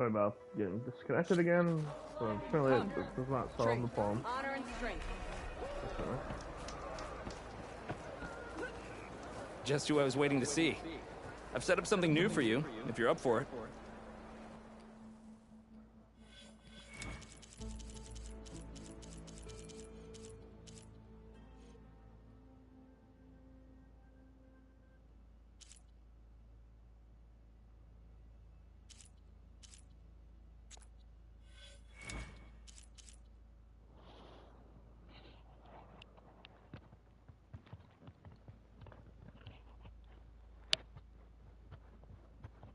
Sorry about getting disconnected again. So apparently it does not solve the problem. Honor and strength. Just who I was waiting to see. I've set up something new for you, if you're up for it.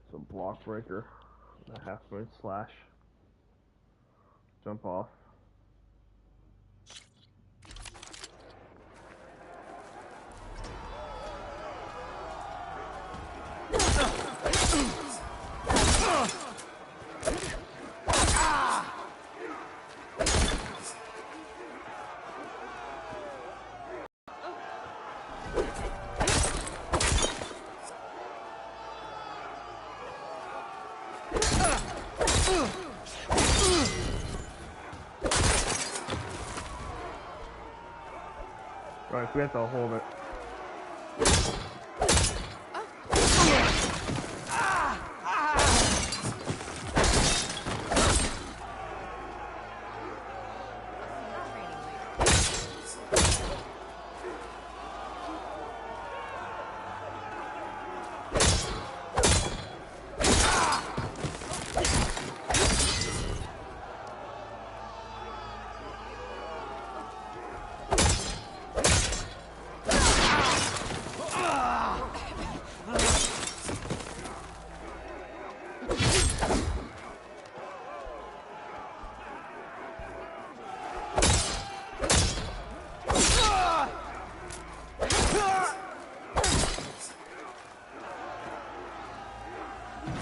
So block breaker, a half moon slash, jump off. Right, we have to hold it.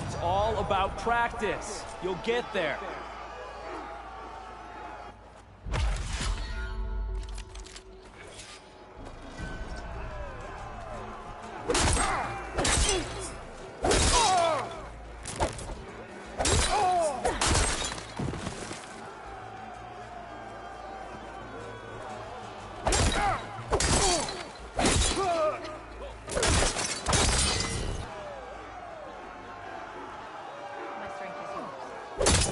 It's all about practice. You'll get there. My strength is yours.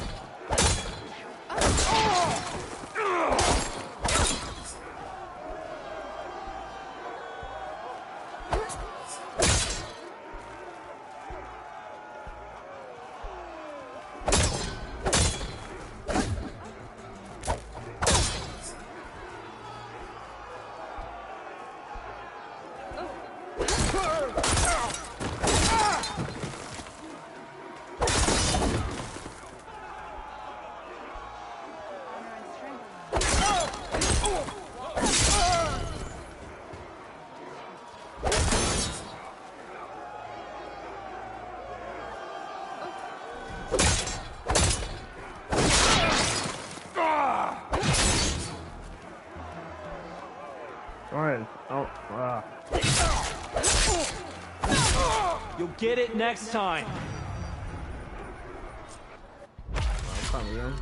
Honor and strength. Alright, oh, You'll get it next time. time again.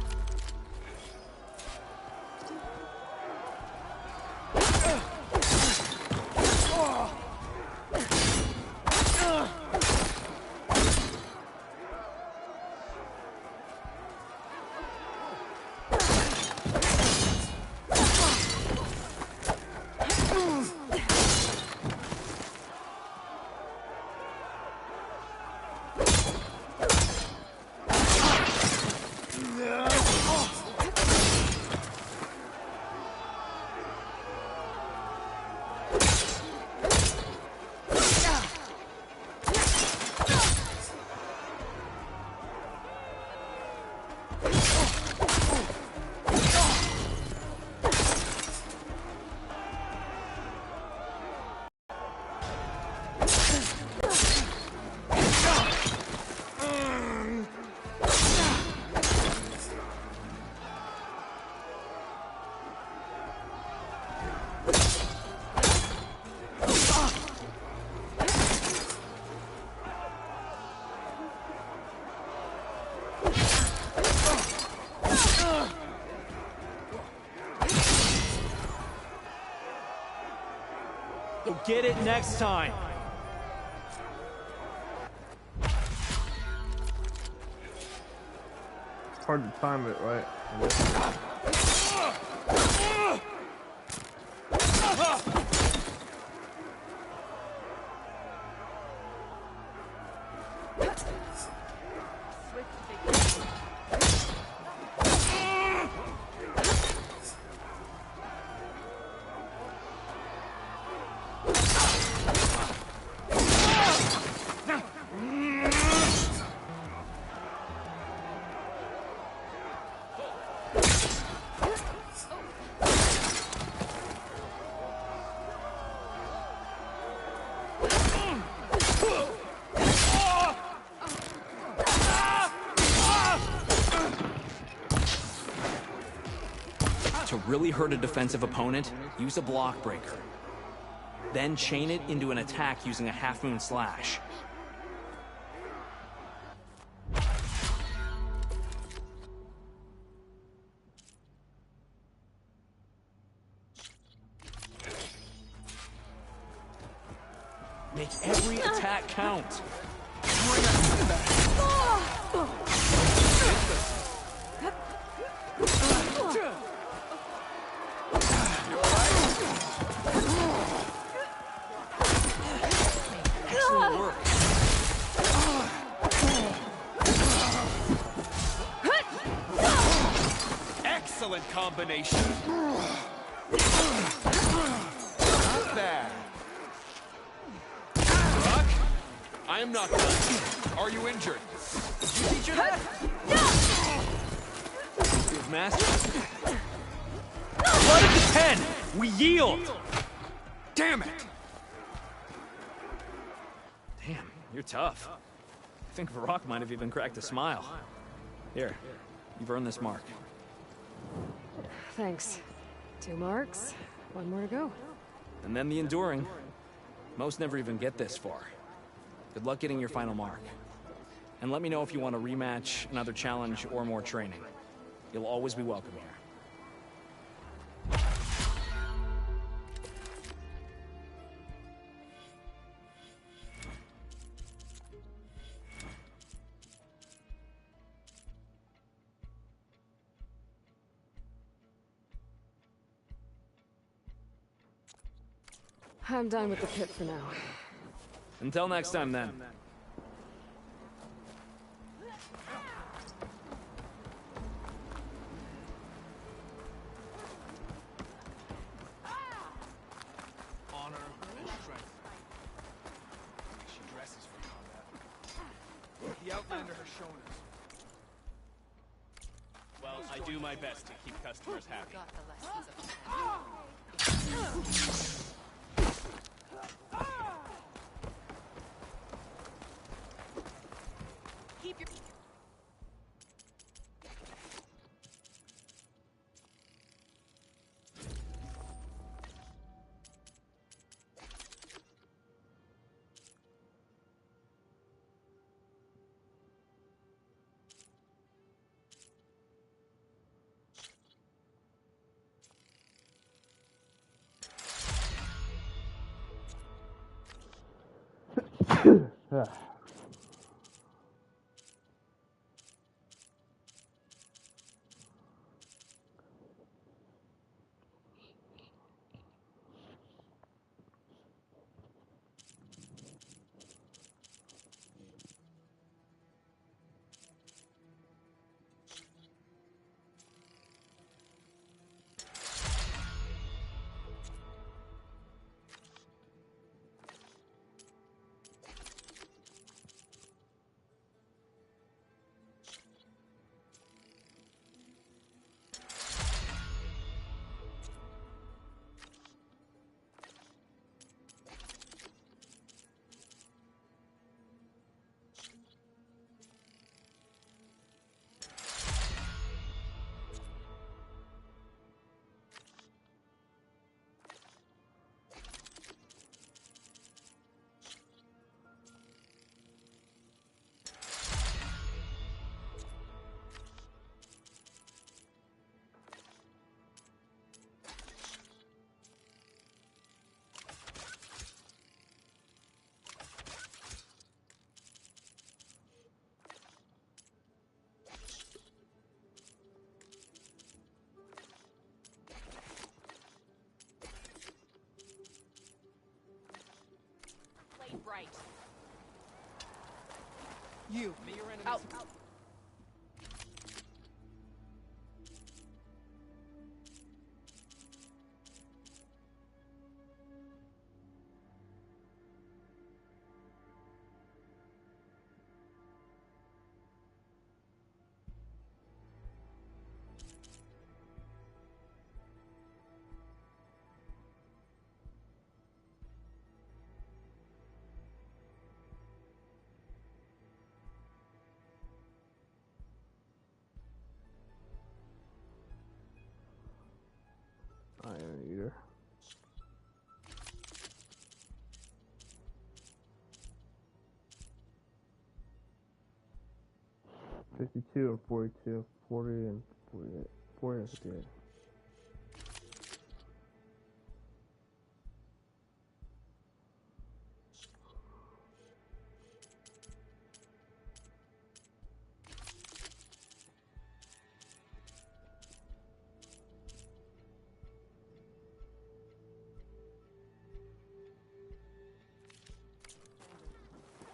So get it next time. It's hard to time it right. I guess. To really hurt a defensive opponent, use a block breaker. Then chain it into an attack using a half moon slash. Make every attack count. Excellent work. Excellent combination. Not bad. Rock, I am not done. Are you injured? Did you teach her that? You've mastered it. Blood of the 10! We yield! Damn it! Damn, you're tough. I think Varrock might have even cracked a smile. Here, you've earned this mark. Thanks. 2 marks, 1 more to go. And then the enduring. Most never even get this far. Good luck getting your final mark. And let me know if you want a rematch, another challenge, or more training. You'll always be welcome here. I'm done with the pit for now. Until next time, then. Honor and strength. She dresses for combat. The Outlander has shown us. Well, I do my best to keep customers happy. Got the lessons of keep your right. You. Out. Iron Eater. $52 and $42, $40 and $48, $40 and $58.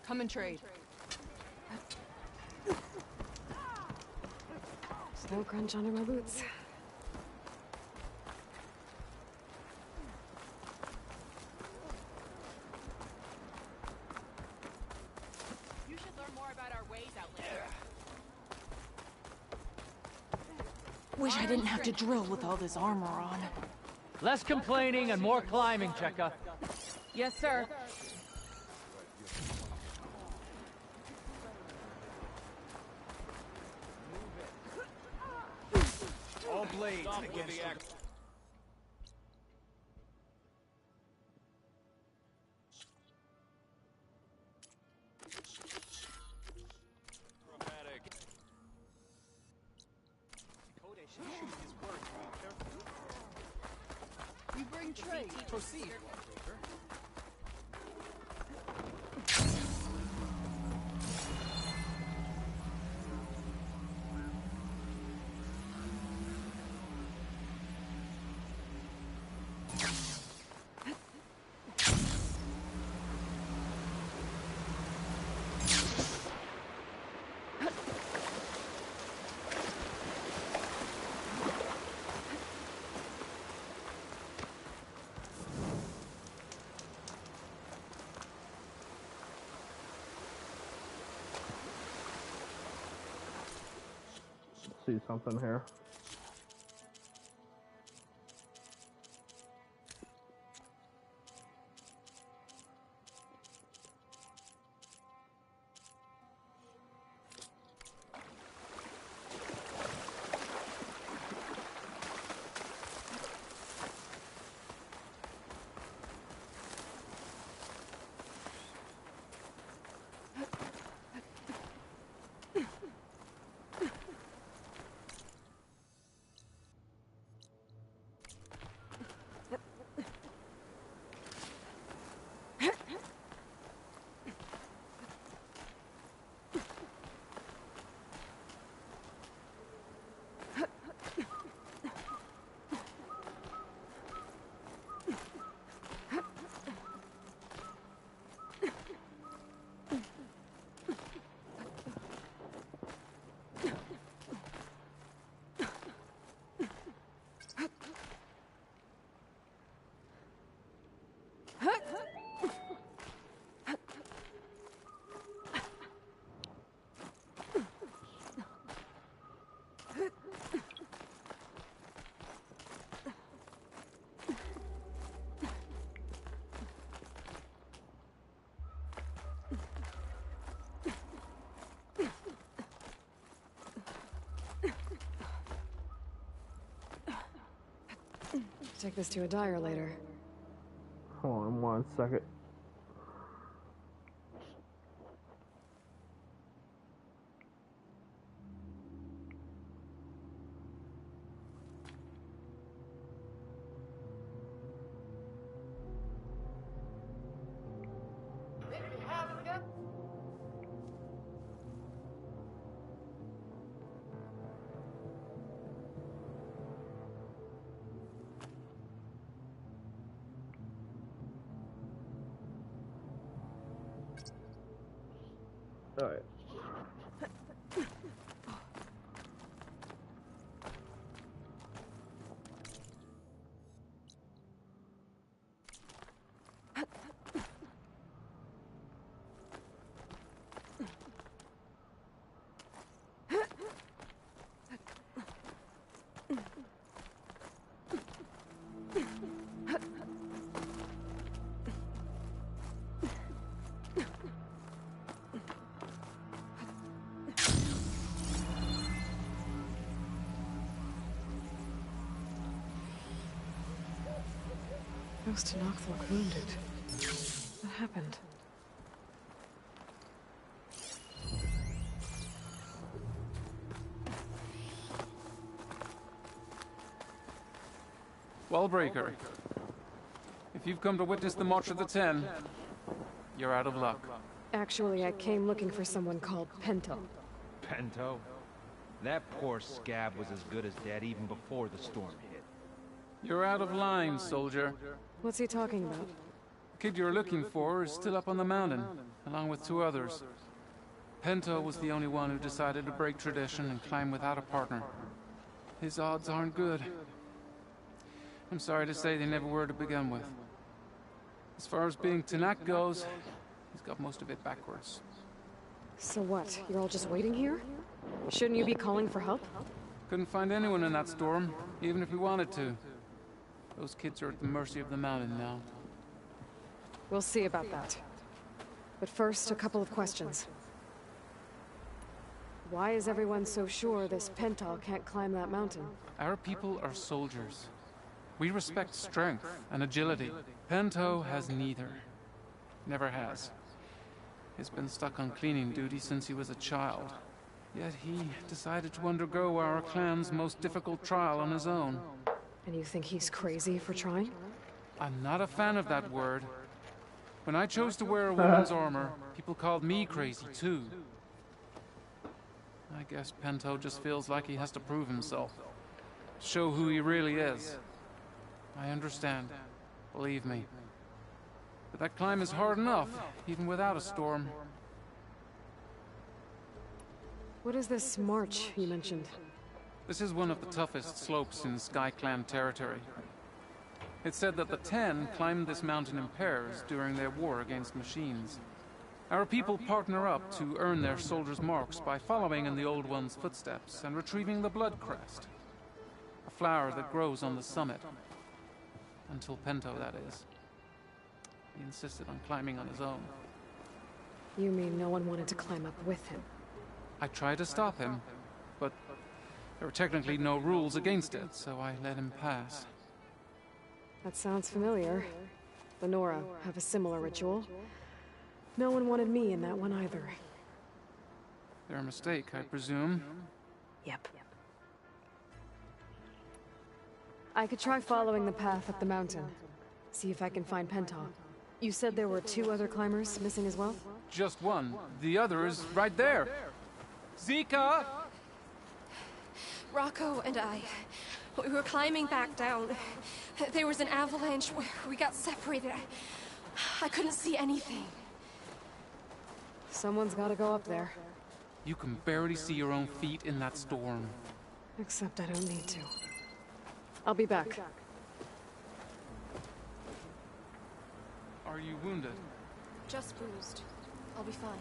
Come and trade. Snow crunch under my boots. You should learn more about our ways, Outlander. Wish I didn't have to drill with all this armor on. Less complaining and more climbing, Cheka. Yes, sir. All blades against the... We bring trade. Proceed. See something here. Take this to a dyer later. Hold on 1 second. Alright. Ghost Tenach look wounded. What happened? Wallbreaker, if you've come to witness the March of the Ten, you're out of luck. Actually, I came looking for someone called Pento. Pento? That poor scab was as good as dead even before the storm hit. You're out of line, soldier. What's he talking about? The kid you're looking for is still up on the mountain, along with 2 others. Pento was the only one who decided to break tradition and climb without a partner. His odds aren't good. I'm sorry to say they never were to begin with. As far as being Tenach goes, he's got most of it backwards. So what? You're all just waiting here? Shouldn't you be calling for help? Couldn't find anyone in that storm, even if we wanted to. Those kids are at the mercy of the mountain now. We'll see about that. But first, a couple of questions. Why is everyone so sure this Pental can't climb that mountain? Our people are soldiers. We respect strength and agility. Pento has neither. Never has. He's been stuck on cleaning duty since he was a child. Yet he decided to undergo our clan's most difficult trial on his own. And you think he's crazy for trying? I'm not a fan of that word. When I chose to wear a woman's armor, people called me crazy too. I guess Pento just feels like he has to prove himself. Show who he really is. I understand. Believe me. But that climb is hard enough, even without a storm. What is this march you mentioned? This is one of the toughest slopes in SkyClan territory. It's said that the Ten climbed this mountain in pairs during their war against machines. Our people partner up to earn their soldiers' marks by following in the Old One's footsteps and retrieving the Blood Crest, a flower that grows on the summit. Until Pento, that is. He insisted on climbing on his own. You mean no one wanted to climb up with him? I tried to stop him, but there were technically no rules against it, so I let him pass. That sounds familiar. The Nora have a similar ritual. No one wanted me in that one either. Their mistake, I presume. Yep. I could try following the path up the mountain. See if I can find Penta. You said there were 2 other climbers missing as well? Just one. The other is right there. Zika! Rocco and I, we were climbing back down. There was an avalanche. We got separated. I couldn't see anything. Someone's gotta go up there. You can barely see your own feet in that storm. Except I don't need to. I'll be back. Are you wounded? Just bruised. I'll be fine.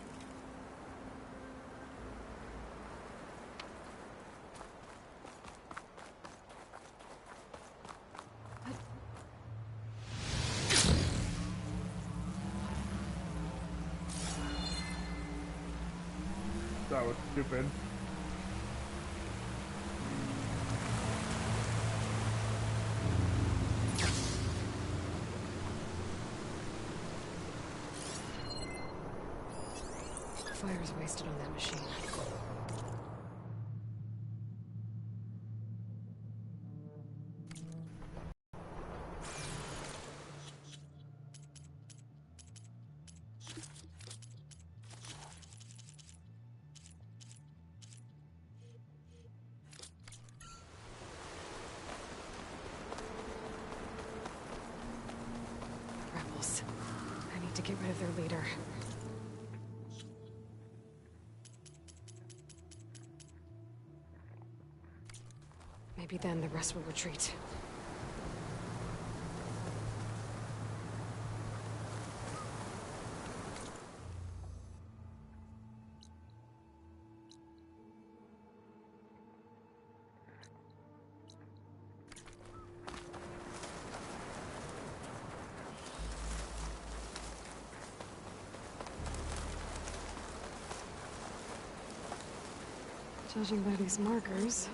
That was stupid. Fire's wasted on that machine. Rebels. I need to get rid of their leader. defeat them, the rest will retreat. Judging by these markers,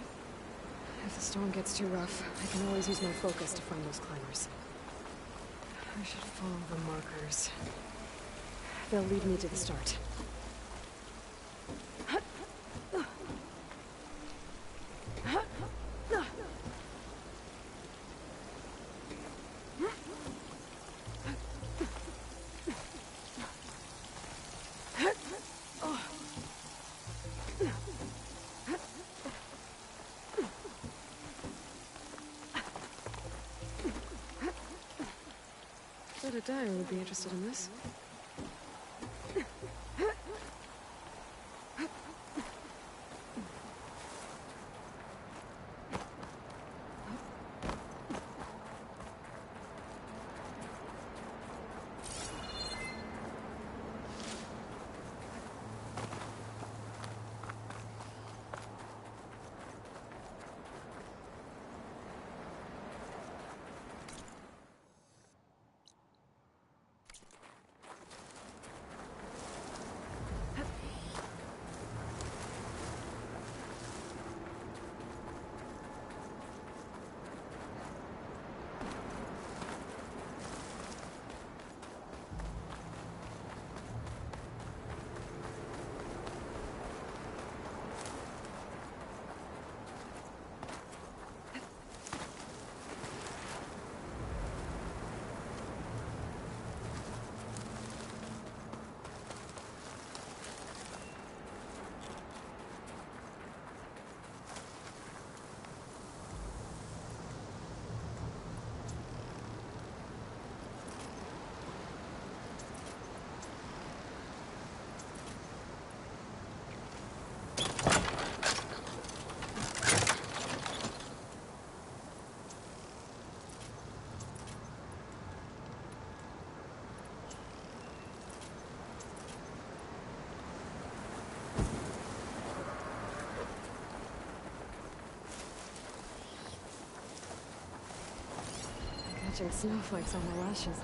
if the storm gets too rough, I can always use my focus to find those climbers. I should follow the markers. They'll lead me to the start. I bet a Dyer would be interested in this. Catching snowflakes on my lashes.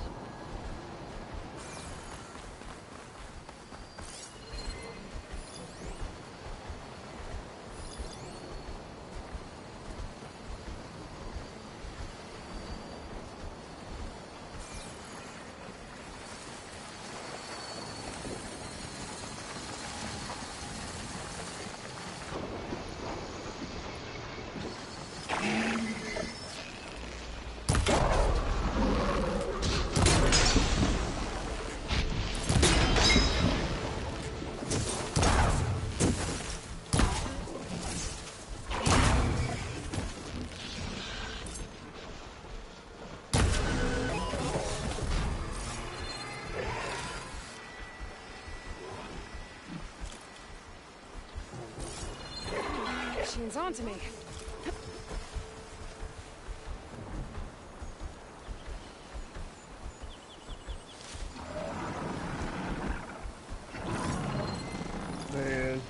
She's onto me. There he is.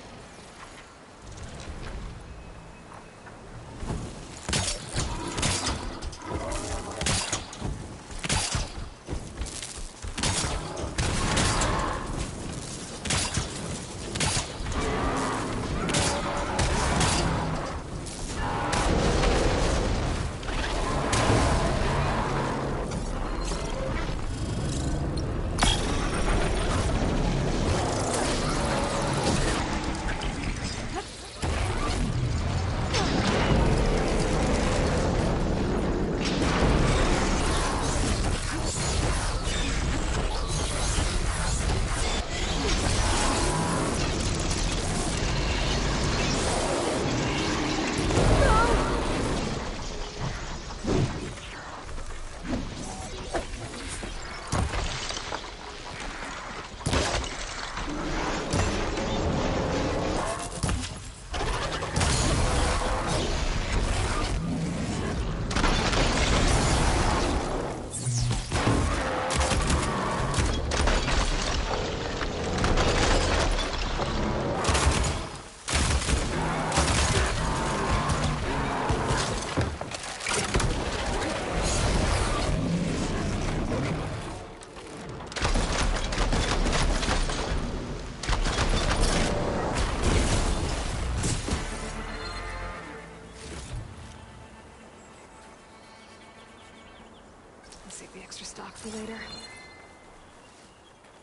Save the extra stock for later.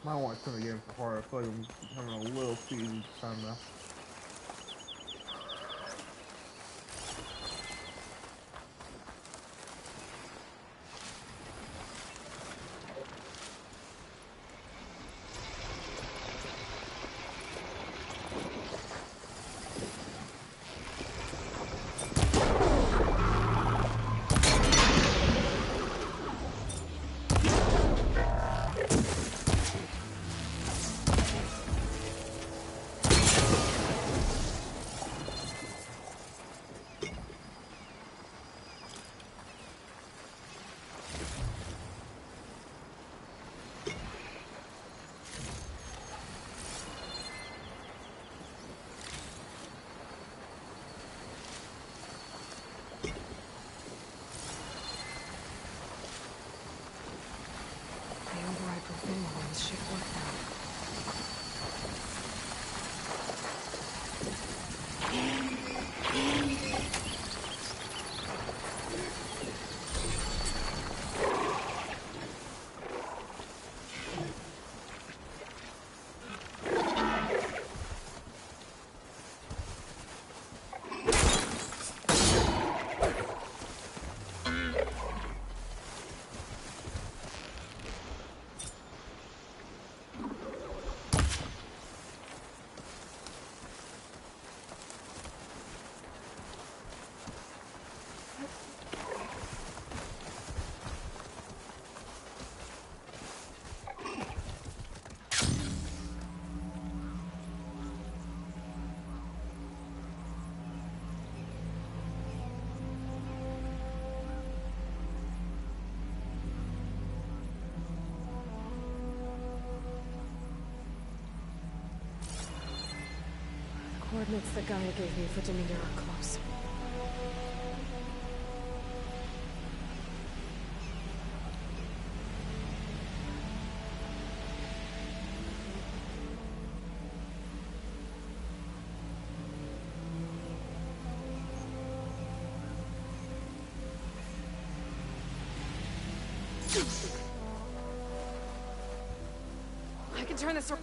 Might want to turn the game for horror. I feel like I'm becoming a little too easy this time now. Should work now. Coordinates that Gaia gave me for Demeter are close. I can turn this around.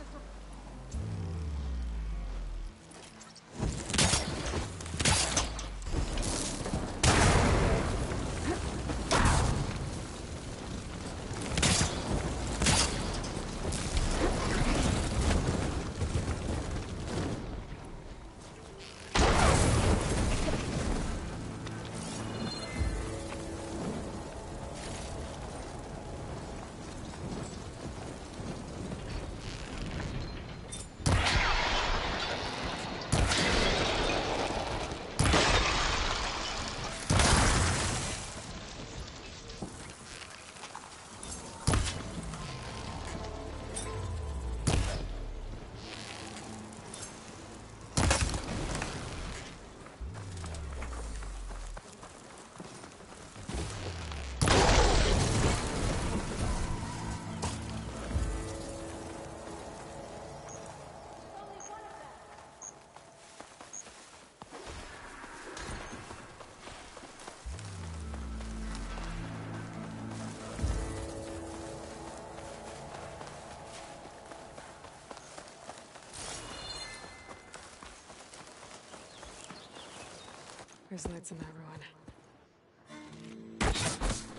There's lights in that ruin.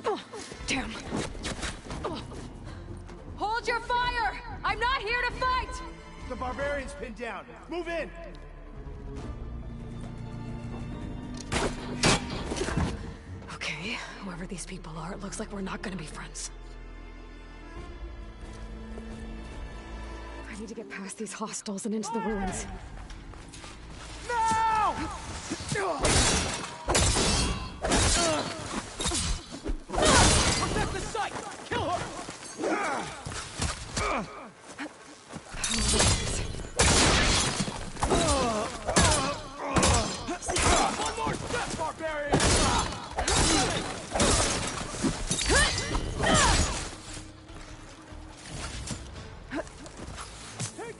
Oh, damn! Oh. Hold your fire! I'm not here to fight! The barbarian's pinned down. Move in! Okay, whoever these people are, it looks like we're not gonna be friends. I need to get past these hostiles and into the ruins. No! Protect the site! Kill her! One more step, barbarian!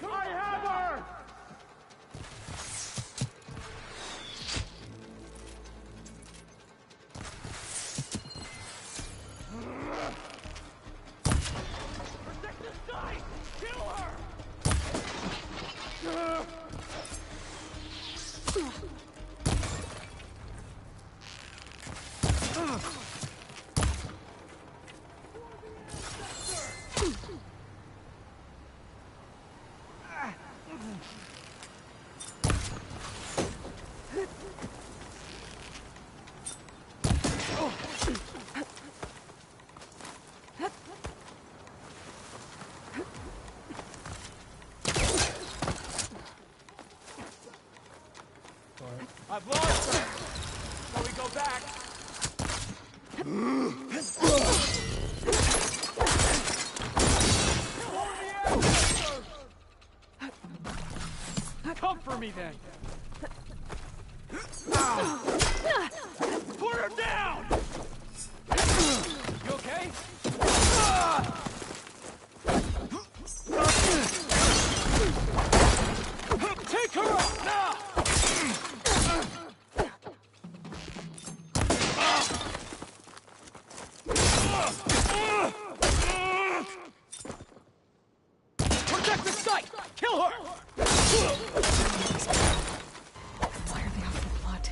I have her! I've lost her! So we go back. Come for me then! Put her down! You okay? Take her out now! Protect the site! Kill her! Why are they off the plot?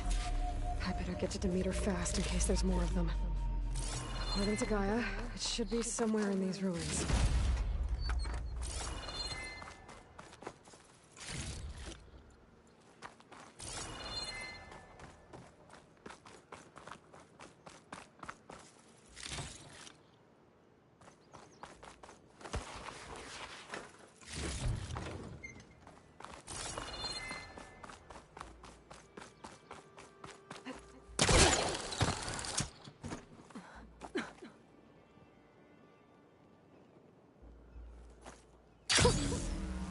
I better get to Demeter fast in case there's more of them. According to Gaia, it should be somewhere in these ruins.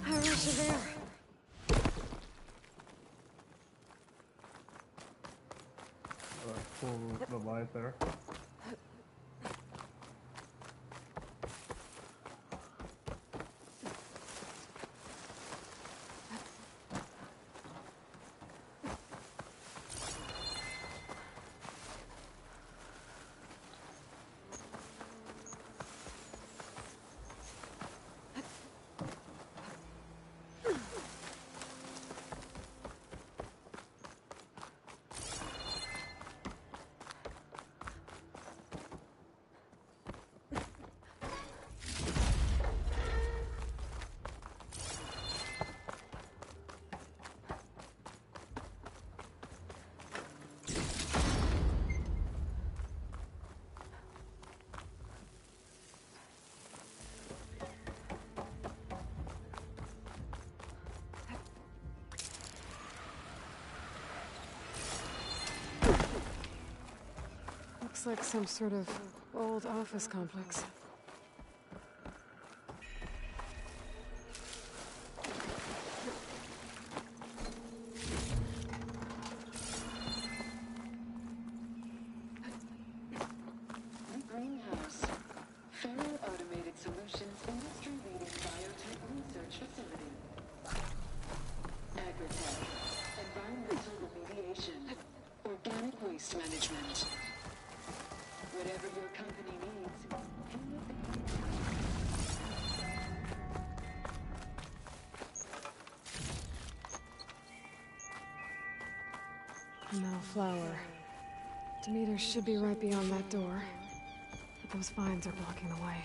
I rush you there. Pull the light there. Looks like some sort of old office complex. Greenhouse. Federal Automated Solutions industry-leading biotech research facility. Agritech. Environmental remediation. Organic waste management. Whatever your company needs. No flower. Demeter should be right beyond that door. But those vines are blocking the way.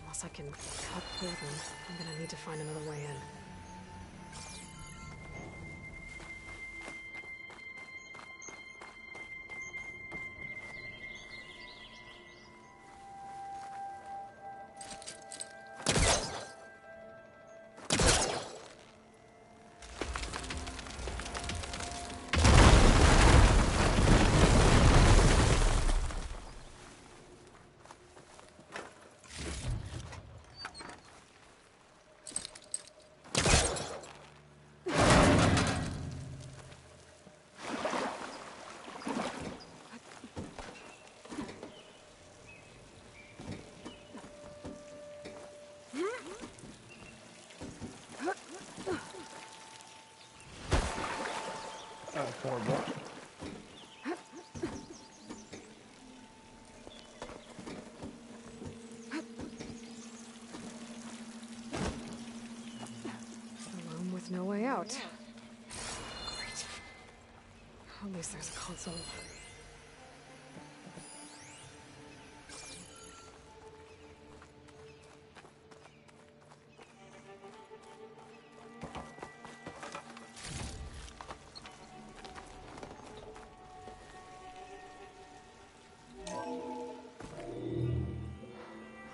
Unless I can cut through them, I'm gonna need to find another way in. That's horrible. A room with no way out. Great. At least there's a console.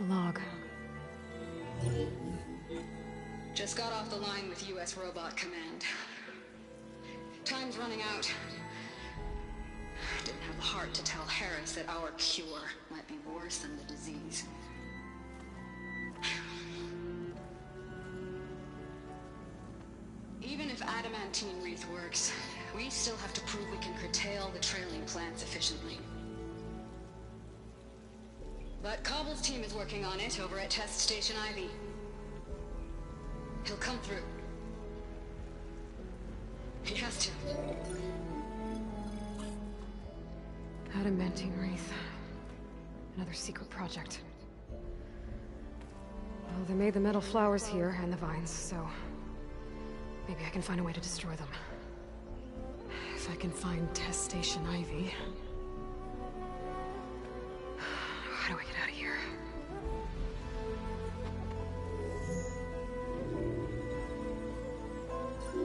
A log. Just got off the line with U.S. Robot Command. Time's running out. I didn't have the heart to tell Harris that our cure might be worse than the disease. Even if adamantine wreath works, we still have to prove we can curtail the trailing plants efficiently. But Cobble's team is working on it over at Test Station Ivy. He'll come through. He has to. Adamantine wreath. Another secret project. Well, they made the metal flowers here and the vines, so maybe I can find a way to destroy them. If I can find Test Station Ivy. How do I get out of here? There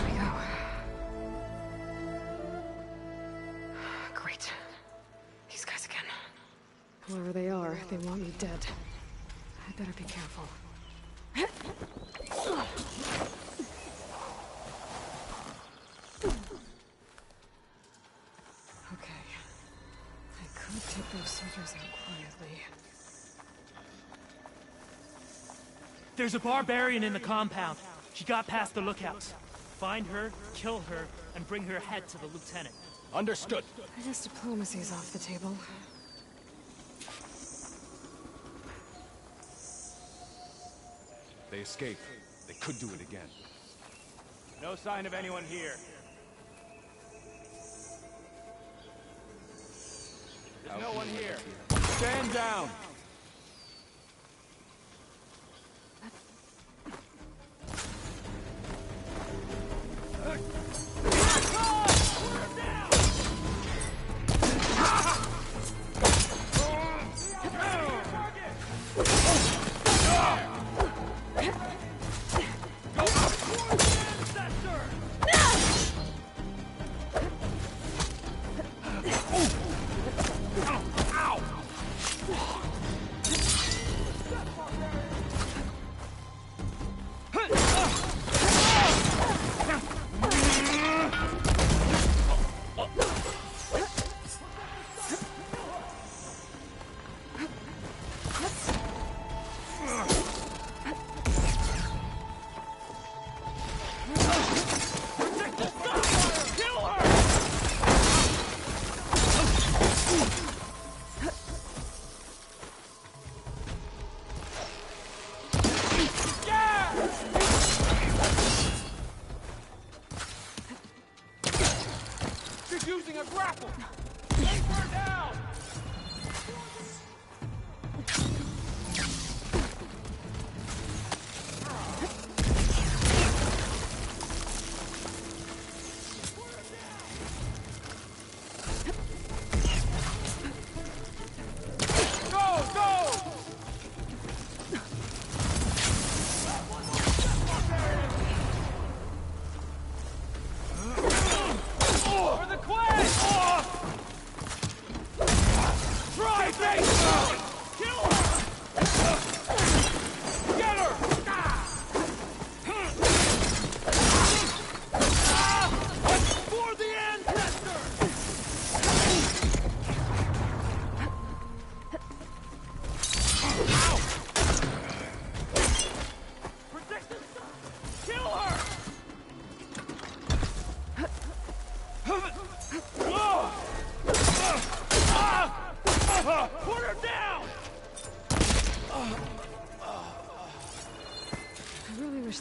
we go. Great. These guys again. Whoever they are, they want me dead. I better be careful. Okay. I could take those soldiers out quietly. There's a barbarian in the compound. She got past the lookouts. Find her, kill her, and bring her head to the lieutenant. Understood. I guess diplomacy's off the table. They escaped. They could do it again. No sign of anyone here. There's no one here. Stand down! Using a grapple! Take her down!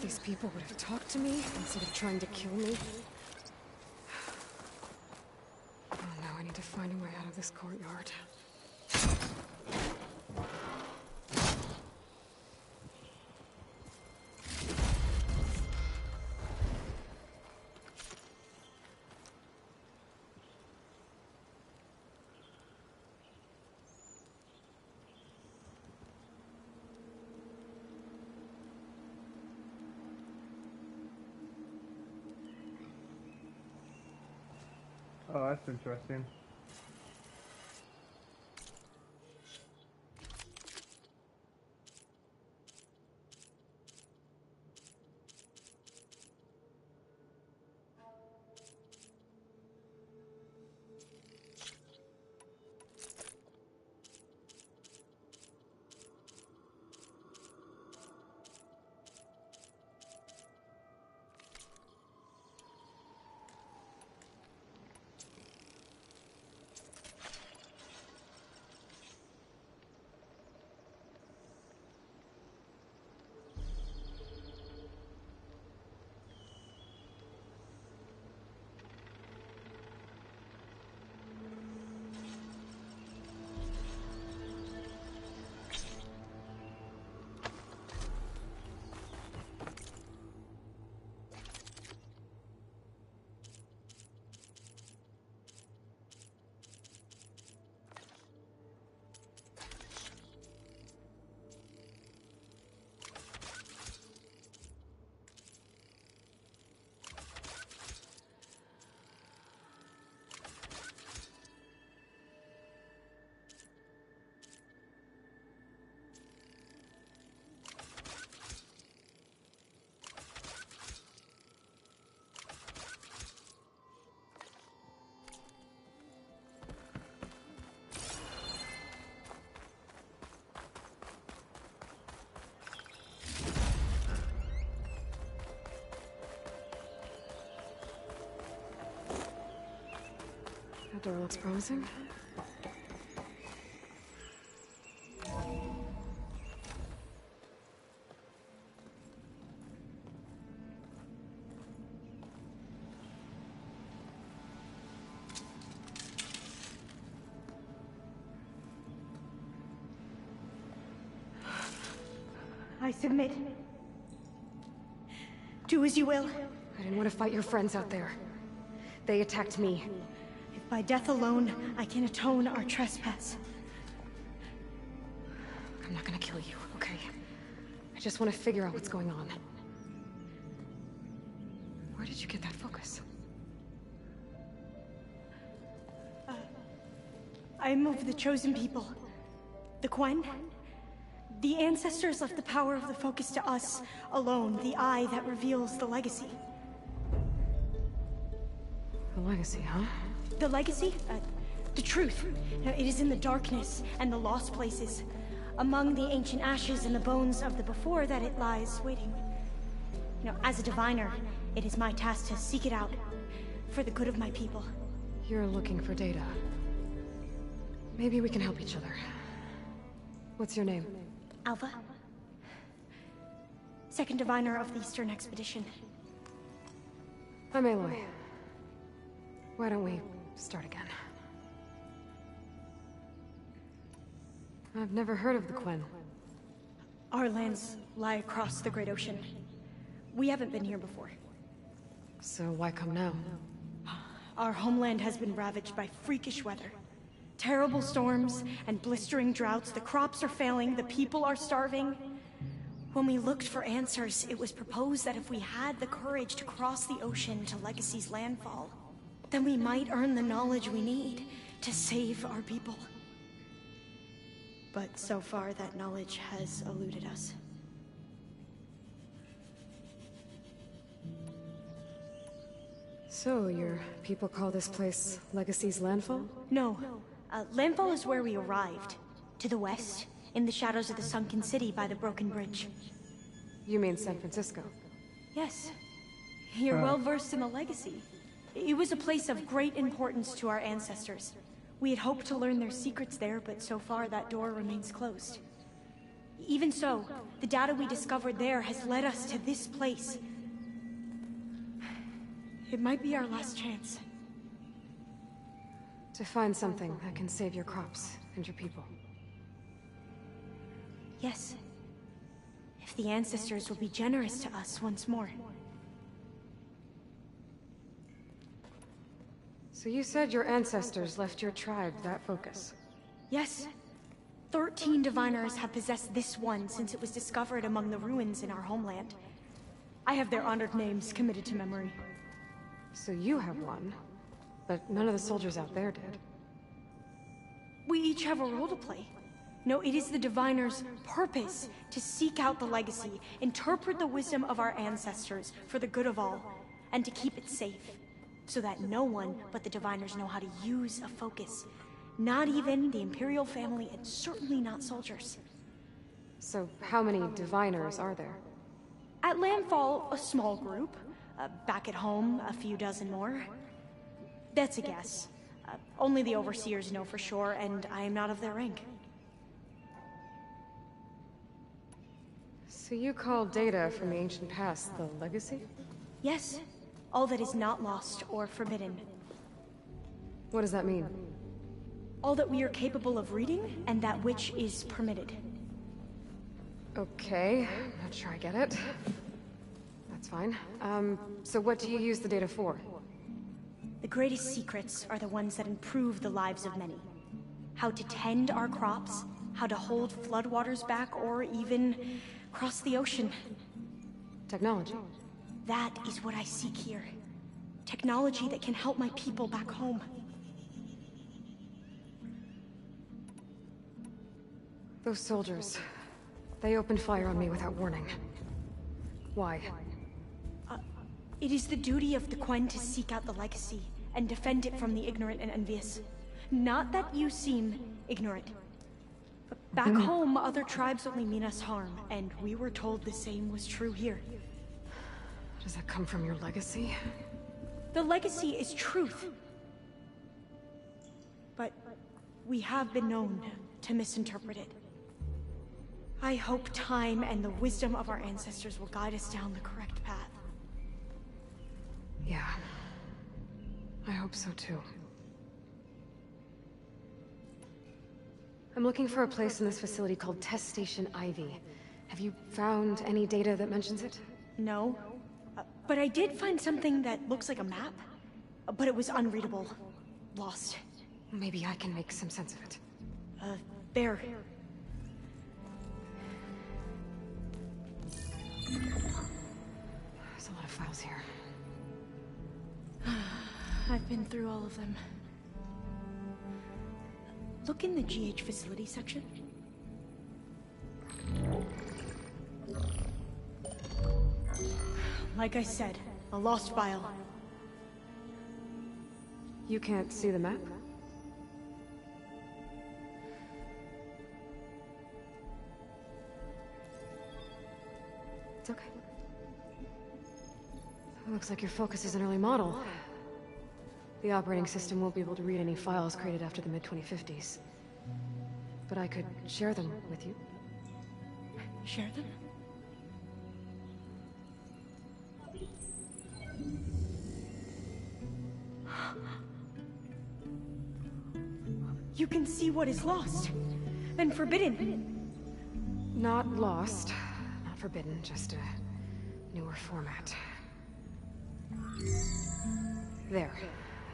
These people would have talked to me instead of trying to kill me. Oh no, I need to find a way out of this courtyard. Oh, that's interesting. That door looks promising. I submit. Do as you will. I didn't want to fight your friends out there. They attacked me. If by death alone I can atone our trespass. I'm not gonna kill you, okay? I just want to figure out what's going on. Where did you get that focus? I am of the chosen people. The Quen. The ancestors left the power of the focus to us alone, the eye that reveals the legacy. The legacy, huh? The legacy? The truth. It is in the darkness and the lost places. Among the ancient ashes and the bones of the before that it lies waiting. As a diviner, it is my task to seek it out. For the good of my people. You're looking for data. Maybe we can help each other. What's your name? Alva. Second diviner of the Eastern Expedition. I'm Aloy. Why don't we start again? I've never heard of the Quen. Our lands lie across the Great Ocean. We haven't been here before. So why come now? Our homeland has been ravaged by freakish weather. Terrible storms and blistering droughts. The crops are failing, the people are starving. When we looked for answers, it was proposed that if we had the courage to cross the ocean to Legacy's landfall, then we might earn the knowledge we need to save our people. But so far, that knowledge has eluded us. So, your people call this place Legacy's landfall? No. Landfall is where we arrived. To the west, in the shadows of the sunken city by the broken bridge. You mean San Francisco? Yes. You're well versed in the Legacy. It was a place of great importance to our ancestors. We had hoped to learn their secrets there, but so far that door remains closed. Even so, the data we discovered there has led us to this place. It might be our last chance. To find something that can save your crops and your people. Yes. If the ancestors will be generous to us once more. So you said your ancestors left your tribe that focus? Yes. 13 diviners have possessed this one since it was discovered among the ruins in our homeland. I have their honored names committed to memory. So you have one, but none of the soldiers out there did. We each have a role to play. No, it is the diviner's purpose to seek out the legacy, interpret the wisdom of our ancestors for the good of all, and to keep it safe, so that no one but the diviners know how to use a focus. Not even the Imperial family, and certainly not soldiers. So how many diviners are there? At landfall, a small group. Back at home, a few dozen more. That's a guess. Only the overseers know for sure, and I am not of their rank. So you call data from the ancient past the legacy? Yes. All that is not lost or forbidden. What does that mean? All that we are capable of reading, and that which is permitted. Okay, not sure I get it. That's fine. So what do you use the data for? The greatest secrets are the ones that improve the lives of many. How to tend our crops, how to hold floodwaters back, or even cross the ocean. Technology. That is what I seek here. Technology that can help my people back home. Those soldiers, they opened fire on me without warning. Why? It is the duty of the Quen to seek out the legacy and defend it from the ignorant and envious. Not that you seem ignorant. But back home, other tribes only mean us harm, and we were told the same was true here. Does that come from your legacy? The legacy is truth. but we have been known to misinterpret it. I hope time and the wisdom of our ancestors will guide us down the correct path. Yeah. I hope so too. I'm looking for a place in this facility called Test Station Ivy. Have you found any data that mentions it? No. But I did find something that looks like a map. But it was unreadable. Lost. Maybe I can make some sense of it. There. There's a lot of files here. I've been through all of them. Look in the GH facility section. Like I said, a lost file. You can't see the map? It's okay. It looks like your focus is an early model. The operating system won't be able to read any files created after the mid-2050s. But I could share them with you. Share them? You can see what is lost and forbidden. Not lost, not forbidden, just a newer format. There.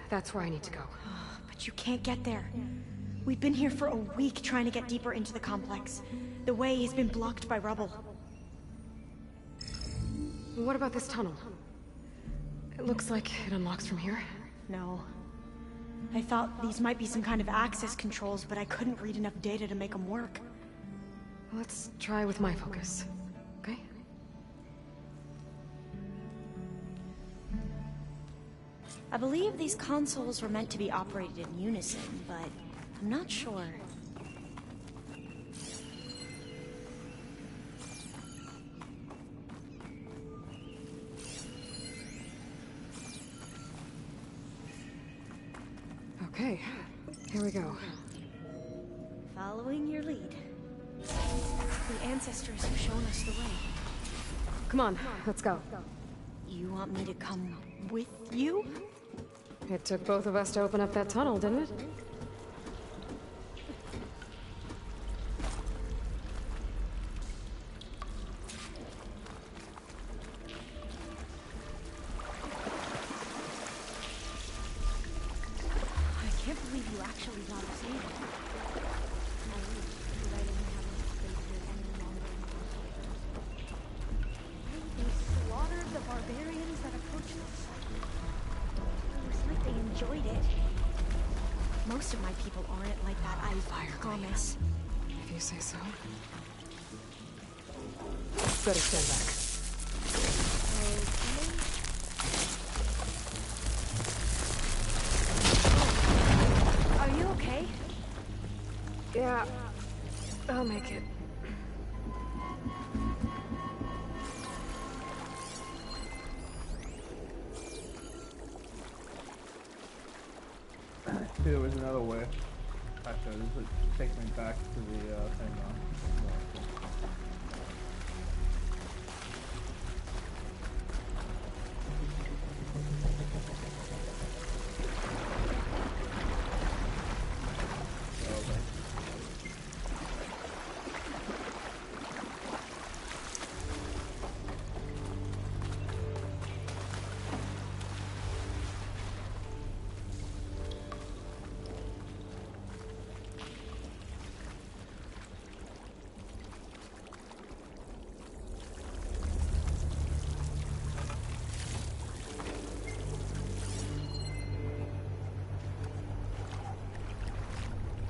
That's where I need to go. But you can't get there. We've been here for a week trying to get deeper into the complex. The way has been blocked by rubble. What about this tunnel? It looks like it unlocks from here. No. I thought these might be some kind of access controls, but I couldn't read enough data to make them work. Let's try with my focus, okay? I believe these consoles were meant to be operated in unison, but I'm not sure. Okay, here we go. Following your lead. The ancestors have shown us the way. Come on, let's go. You want me to come with you? It took both of us to open up that tunnel, didn't it? I can't believe you actually got us in. I wish that I didn't have enough space here any longer. They slaughtered the barbarians that approached us. It was like they enjoyed it. Most of my people aren't like that, I promise. If you say so. Better stand back. Are you okay? Yeah, I'll make it. See, there was another way. Actually, this would take me back to the thing now.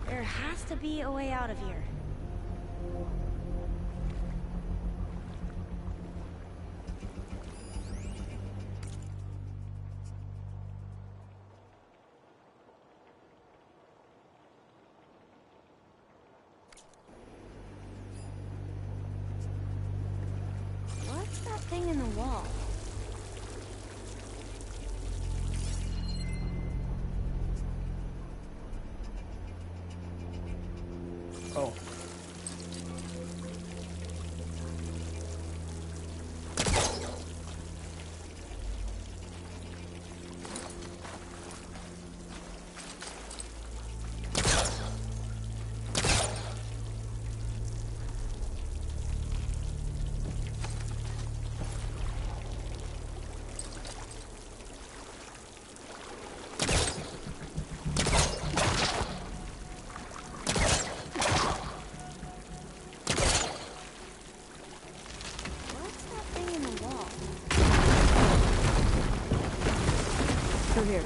There has to be a way out of here. What's that thing in the wall? Oh. Through here.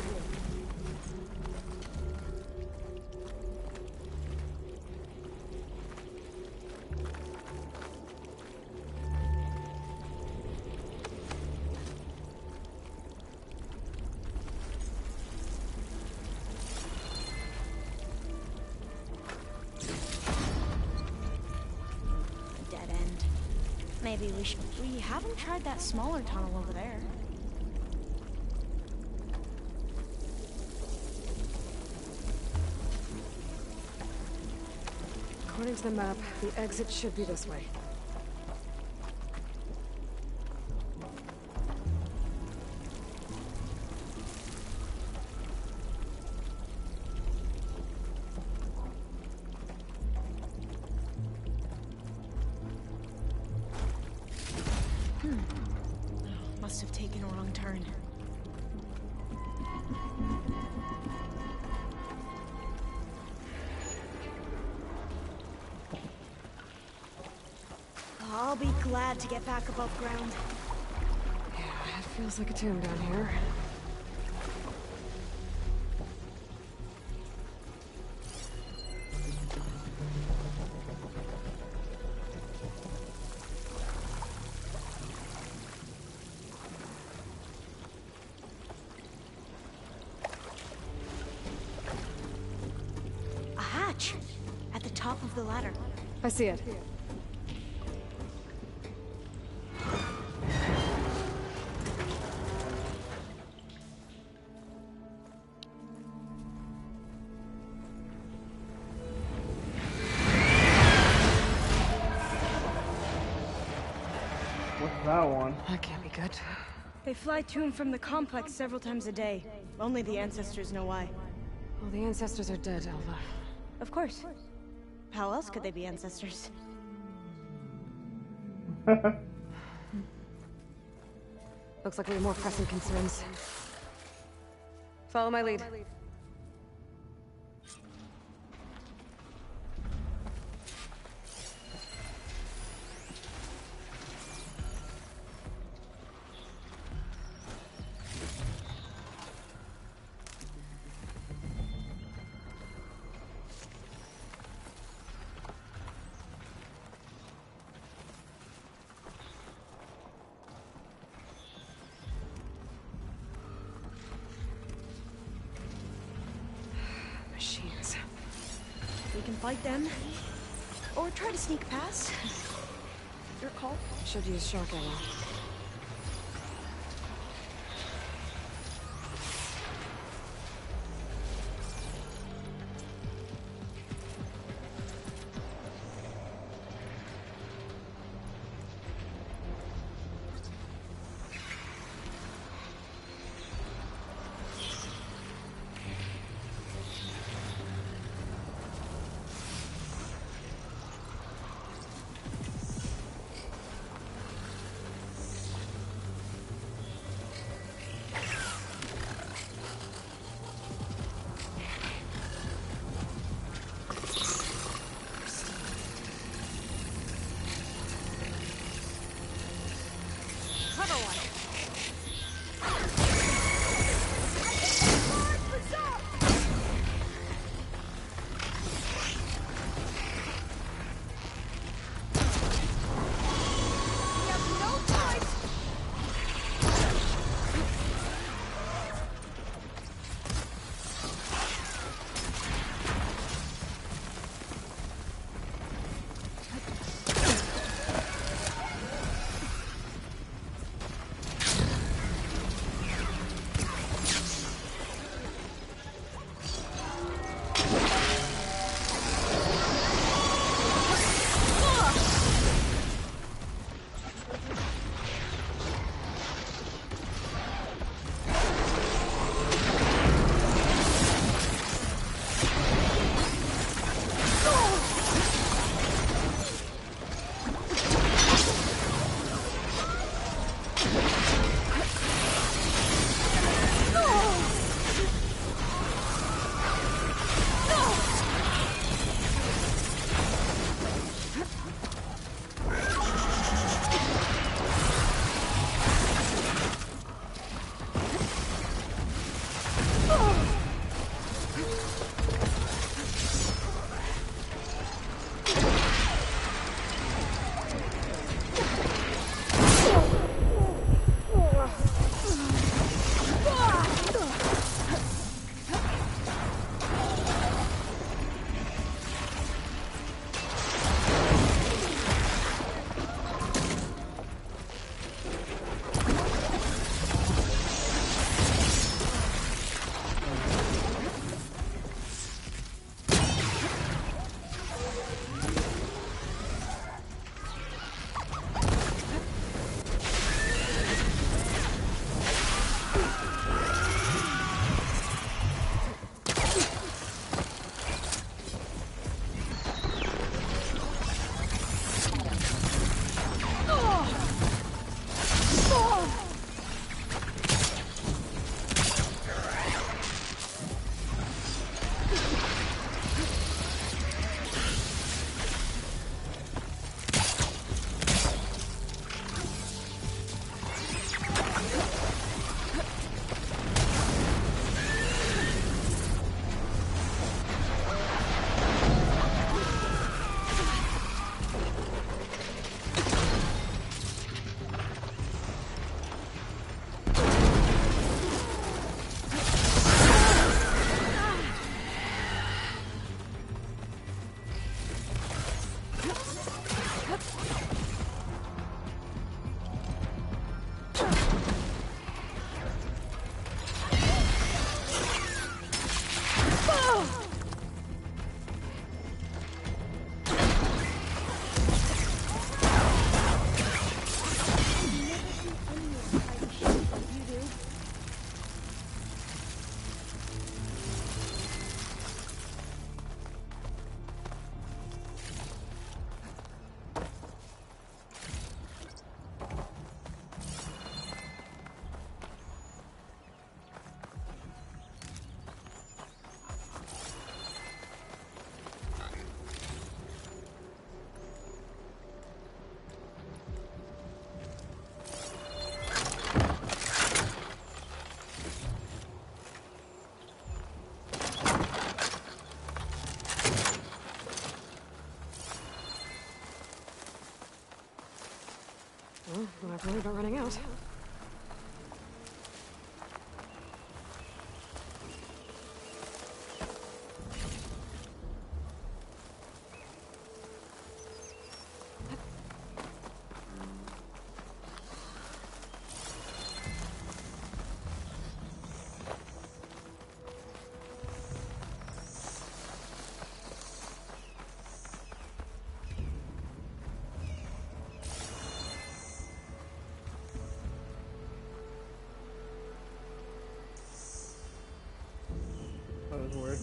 Dead end. Maybe we should. We haven't tried that smaller tunnel over there. According to the map, the exit should be this way. Must have taken a wrong turn. I'll be glad to get back above ground. Yeah, it feels like a tomb down here. A hatch! At the top of the ladder. I see it. What's that one? That can't be good. They fly to and from the complex several times a day. Only the ancestors know why. Well, the ancestors are dead, Alva. Of course. How else could they be ancestors? Looks like we have more pressing concerns. Follow my lead. Machines. We can fight them. Or try to sneak past. Your call? Should use shock ammo. Don't worry about running out. That was weird.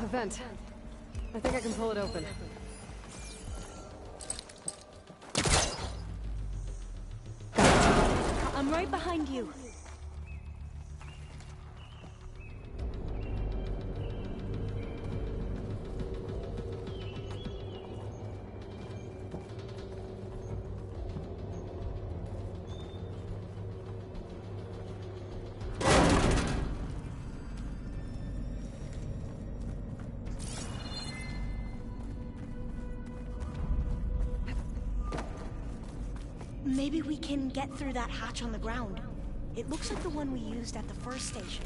A vent. I think I can pull it open. I'm right behind you. Maybe we can get through that hatch on the ground. It looks like the one we used at the first station.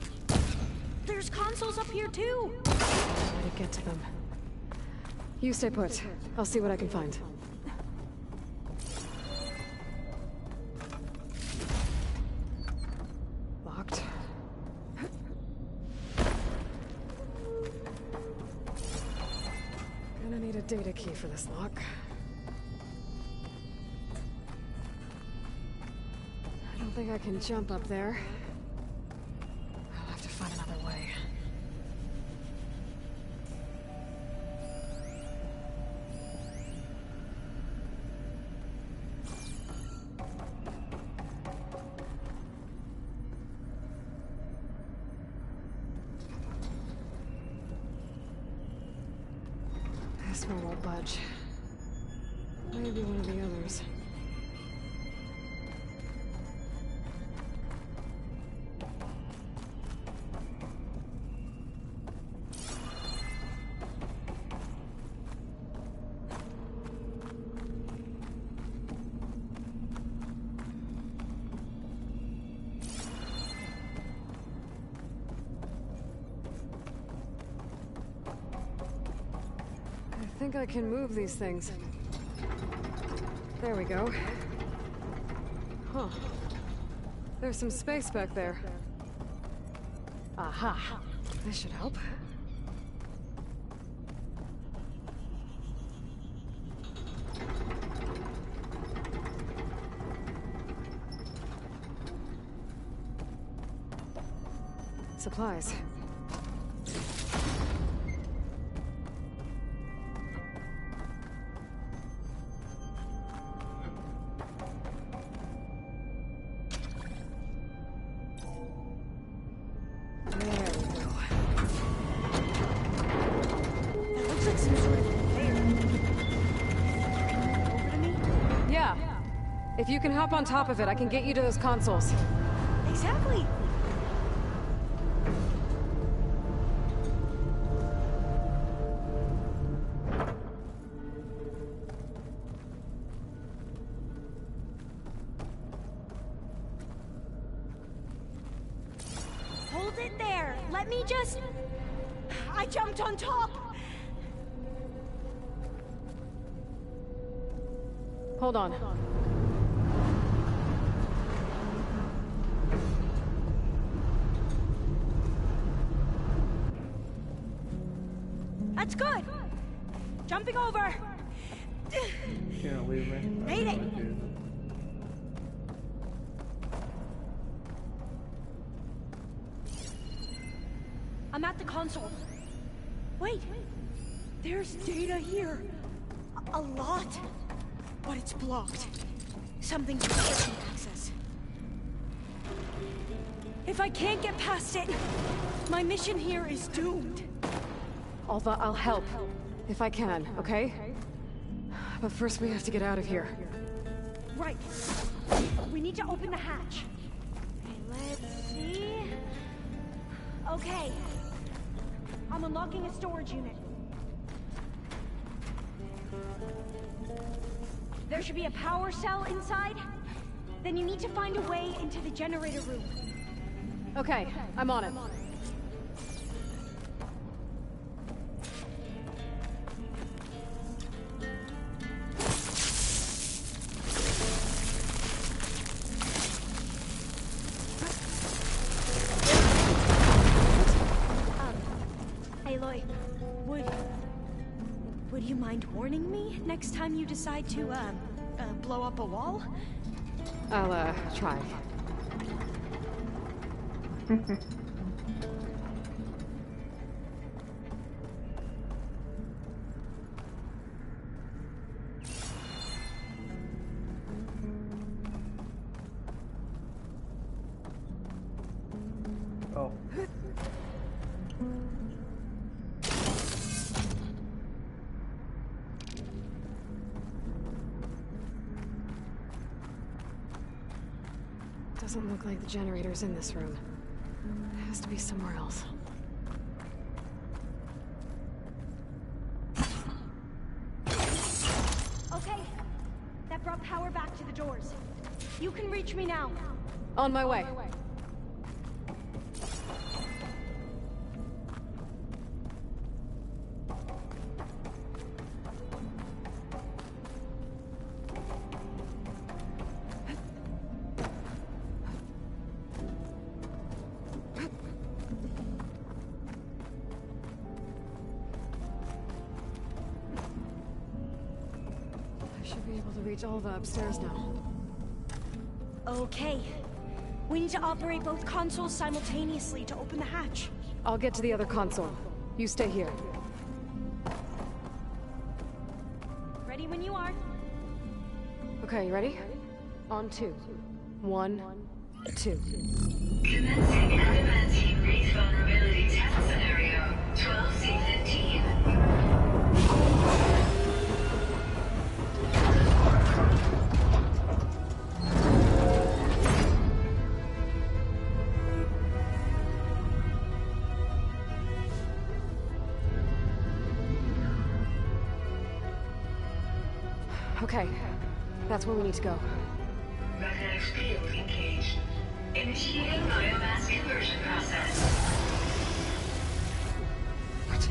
There's consoles up here too! How to get to them. You stay put. I'll see what I can find. Locked. Gonna need a data key for this lock. I don't think I can jump up there. I'll have to find another way. This one won't budge. Maybe one of the others. I think I can move these things. There we go. Huh. There's some space back there. Aha. This should help. Supplies. If you can hop on top of it, I can get you to those consoles. Exactly. Hold it there. Let me just... I jumped on top. Hold on. That's good. Jumping over. Can't leave me. Made it. I'm at the console. Wait, there's data here. A lot. But it's blocked. Something's restricting access. If I can't get past it, my mission here is doomed. Alva, I'll help. If I can, okay? But first we have to get out of here. Right. We need to open the hatch. Okay, let's see. Okay. I'm unlocking a storage unit. There should be a power cell inside. Then you need to find a way into the generator room. Okay, I'm on it. Aloy, would you mind warning me next time you decide to, blow up a wall? I'll, try. Oh. Doesn't look like the generator's in this room. It has to be somewhere else. Okay. That brought power back to the doors. You can reach me now. On my way. Reach Alva upstairs now. Okay. We need to operate both consoles simultaneously to open the hatch. I'll get to the other console. You stay here. Ready when you are. Okay, you ready? On 2. 1, 2. Commencing adamantine wreath vulnerability test scenario 12C15. Okay, that's where we need to go. Magnetic field engaged. Initiating biomass conversion process. What?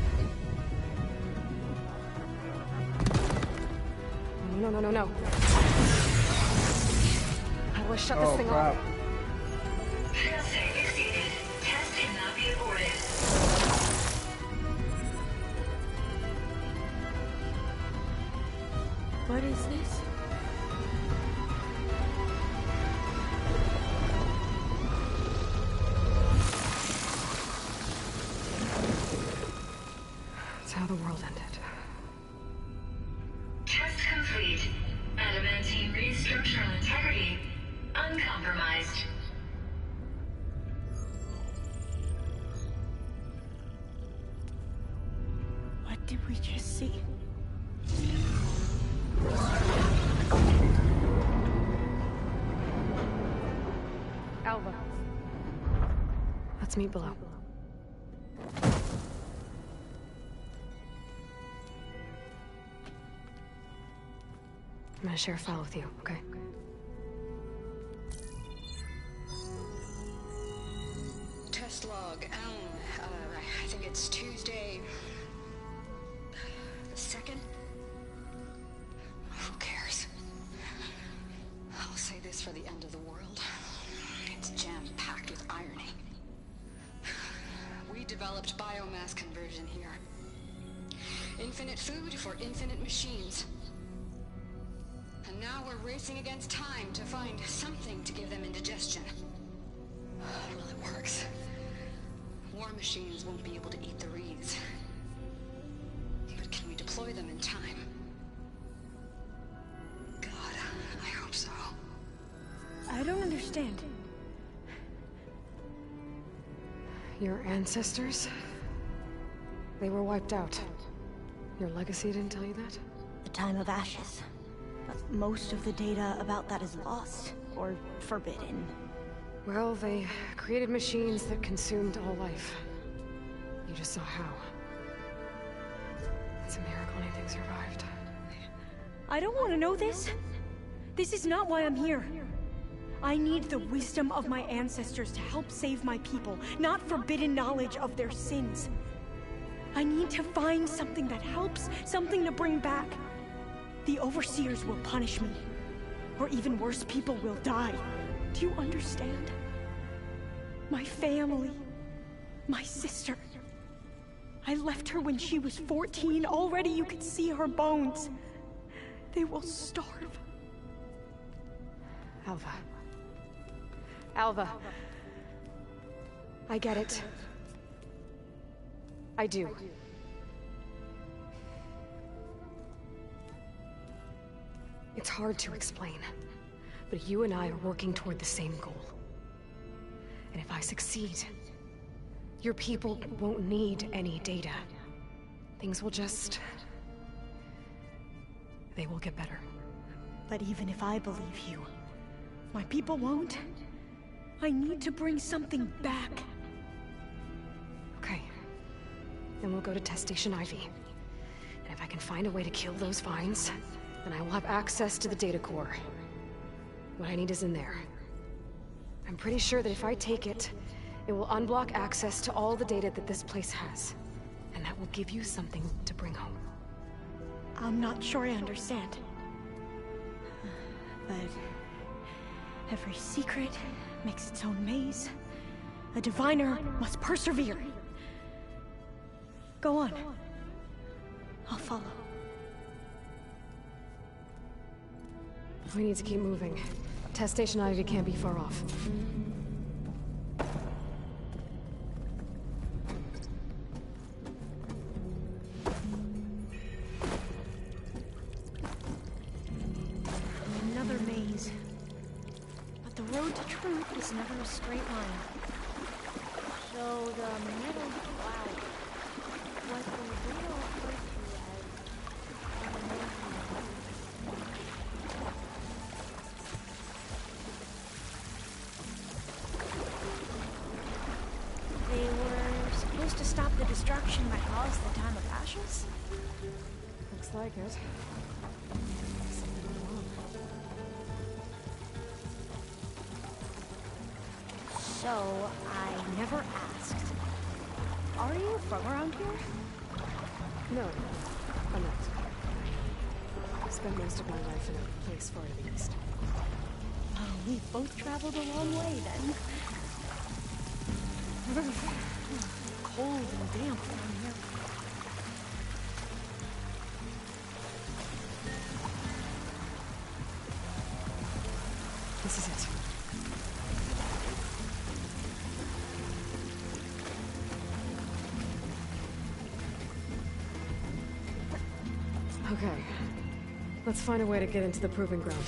No. How do I shut this thing off? Failsafe exceeded. Test cannot be aborted. What is this? That's how the world ended. Test complete. Adamantine wreath structural integrity uncompromised. What did we just see? Alva. Let's meet below. I'm gonna share a file with you, okay? Test log, I think it's Tuesday... the 2nd? Who cares? I'll say this for the end of the world. It's jam-packed with irony. We developed biomass conversion here. Infinite food for infinite machines. And now we're racing against time to find something to give them indigestion. Well, it works. War machines won't be able to eat the reeds. But can we deploy them in time? God, I hope so. I don't understand. Your ancestors? They were wiped out. Your legacy didn't tell you that? The time of ashes. But most of the data about that is lost, or forbidden. Well, they created machines that consumed all life. You just saw how. It's a miracle anything survived. I don't want to know this. This is not why I'm here. I need the wisdom of my ancestors to help save my people, not forbidden knowledge of their sins. I need to find something that helps, something to bring back. The Overseers will punish me. Or even worse, people will die. Do you understand? My family. My sister. I left her when she was 14. Already you could see her bones. They will starve. Alva. Alva. I get it. I do. It's hard to explain, but you and I are working toward the same goal. And if I succeed, your people won't need any data. Things will just... they will get better. But even if I believe you, my people won't. I need to bring something back. Okay. Then we'll go to Test Station Ivy. And if I can find a way to kill those vines, then I will have access to the data core. What I need is in there. I'm pretty sure that if I take it, it will unblock access to all the data that this place has. And that will give you something to bring home. I'm not sure I understand. But... every secret makes its own maze. A diviner must persevere. Go on. I'll follow. We need to keep moving. Test Station Ivy can't be far off. Another maze. But the road to truth is never a straight line. So the middle cloud, what the real referred to as they were supposed to stop the destruction that caused the time of ashes? Looks like it. So, I never asked. Are you from around here? No, I'm not. I spent most of my life in a place far to the east. Oh, we both traveled a long way then. Cold and damp down here. This is it. Okay. Let's find a way to get into the proving ground.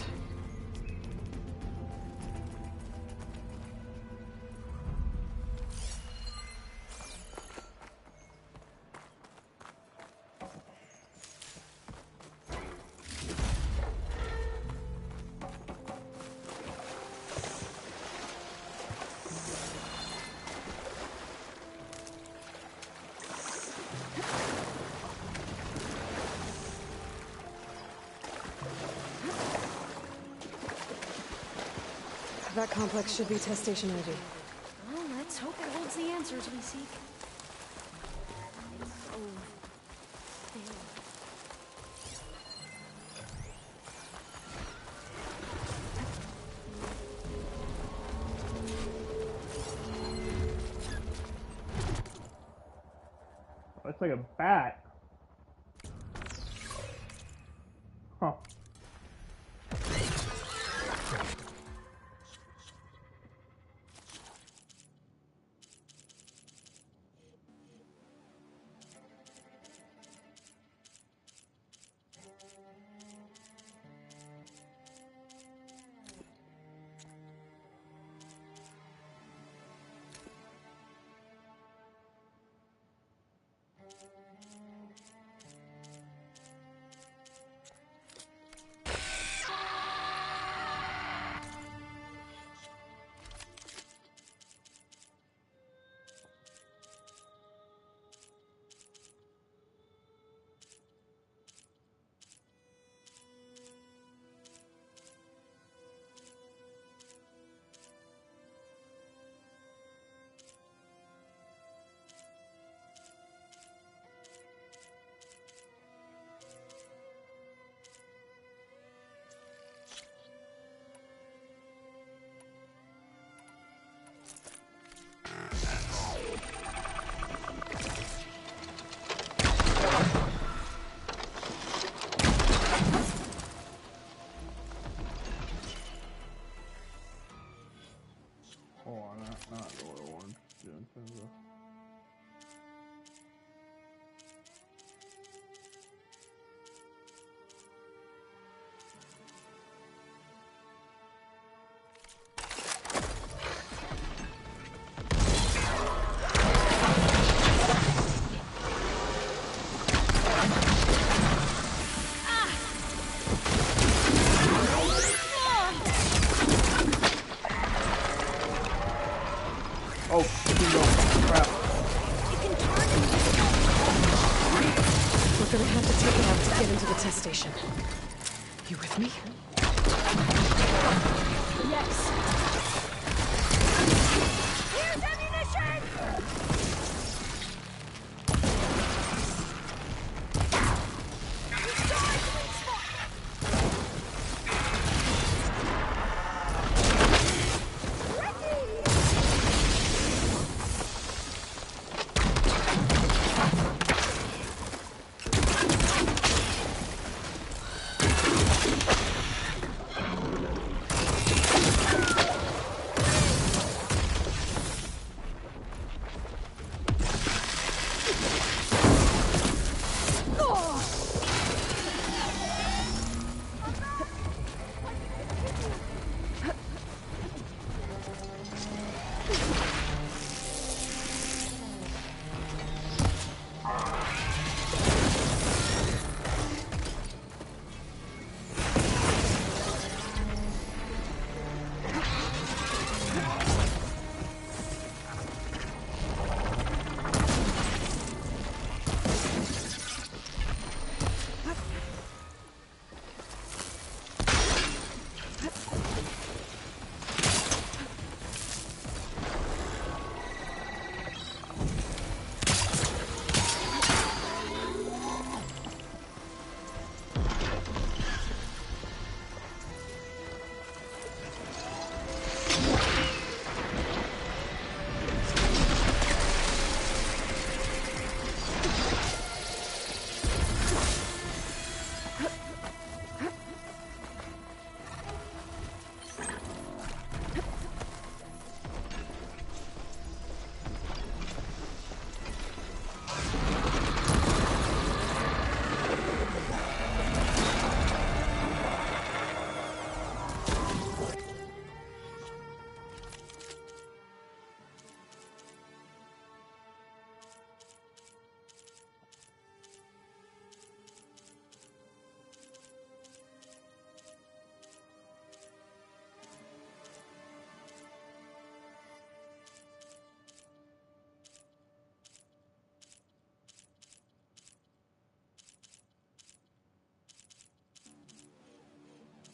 That complex should be Test Station Ivy. Well, let's hope it holds the answers we seek. So... Oh, it's like a bat. Huh. gonna have to take it out to get into the test station. You with me? Yes. Here's ammunition!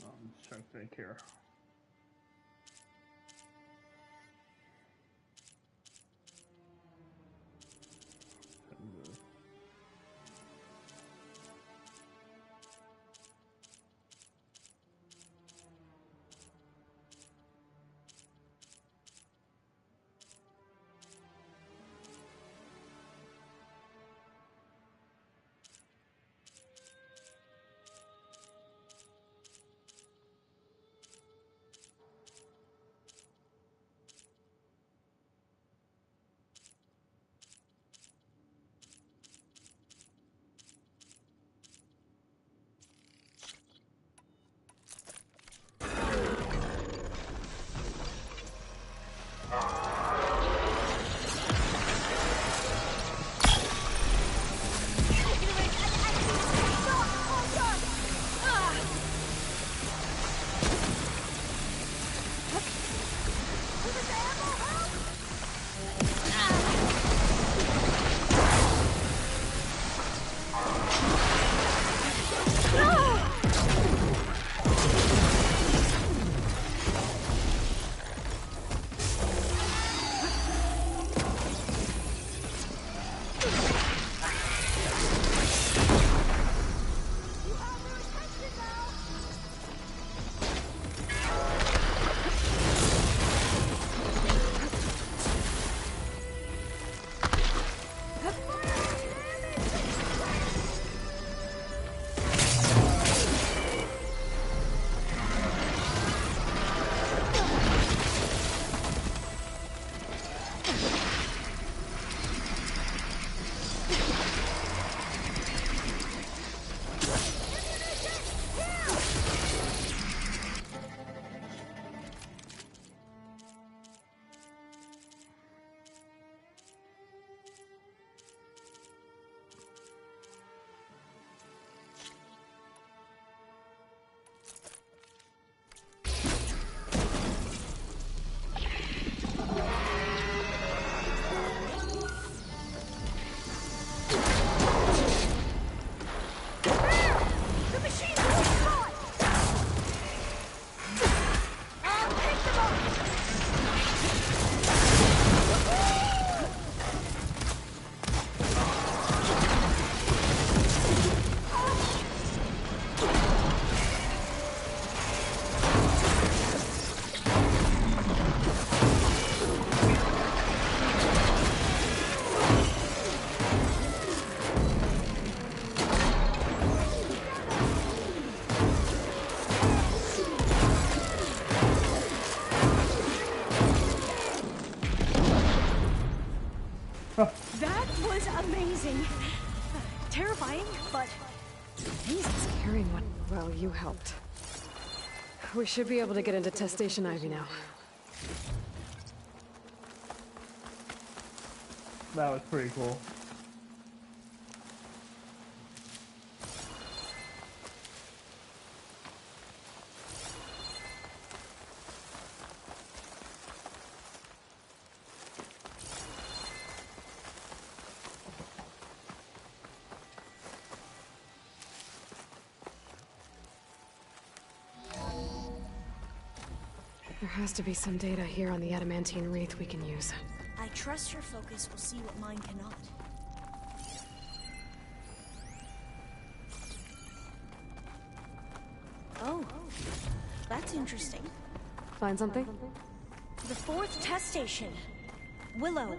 I'm just trying to think here. amazing. Terrifying, but amazing. Carrying one. Well, you helped. We should be able to get into Test Station Ivy now. That was pretty cool. There has to be some data here on the adamantine wreath we can use. I trust your focus will see what mine cannot. Oh, that's interesting. Find something? The 4th test station. Willow.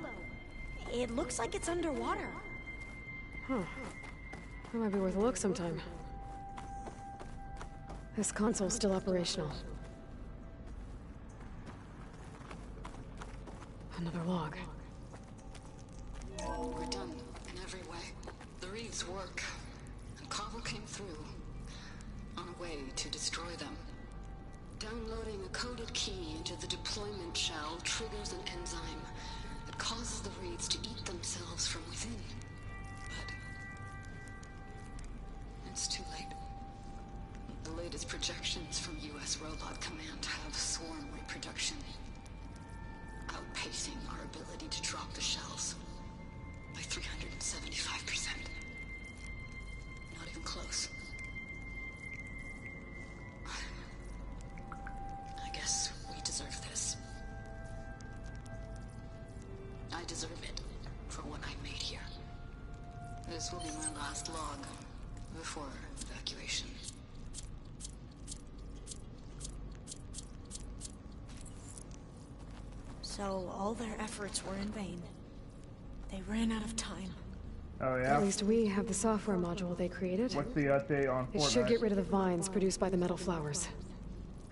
It looks like it's underwater. Huh. That might be worth a look sometime. This console's still operational. Another log. We're done in every way. The reeds work, and Cobble came through on a way to destroy them. Downloading a coded key into the deployment shell triggers an enzyme that causes the reeds to eat themselves from within. But it's too late. The latest projections from U.S. Robot Command have swarm reproduction, outpacing our ability to drop the shells by 375%. Not even close. I guess we deserve this. I deserve it for what I made here. This will be my last log before evacuation. So all their efforts were in vain. They ran out of time. Oh yeah? At least we have the software module they created. What's the update on Fortnite? It should get rid of the vines produced by the metal flowers.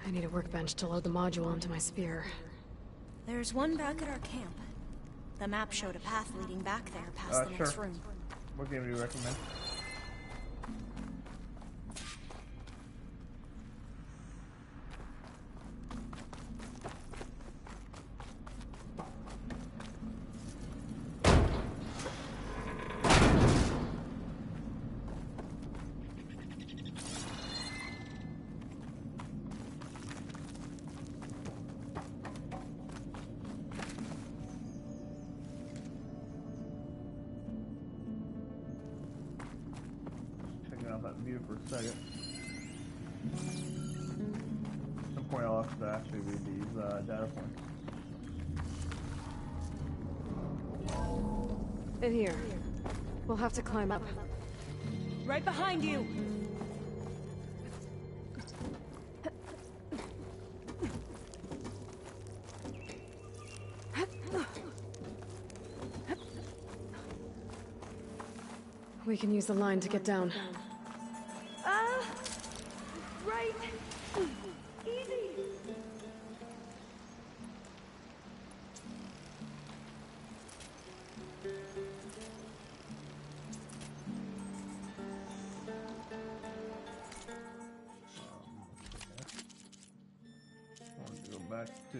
I need a workbench to load the module onto my spear. There's one back at our camp. The map showed a path leading back there past the next room. What game do you recommend? That view for a second. At some point I'll have to actually read these data points. In here. We'll have to climb up. Right behind you! We can use the line to get down. Right. Easy. I want to go back to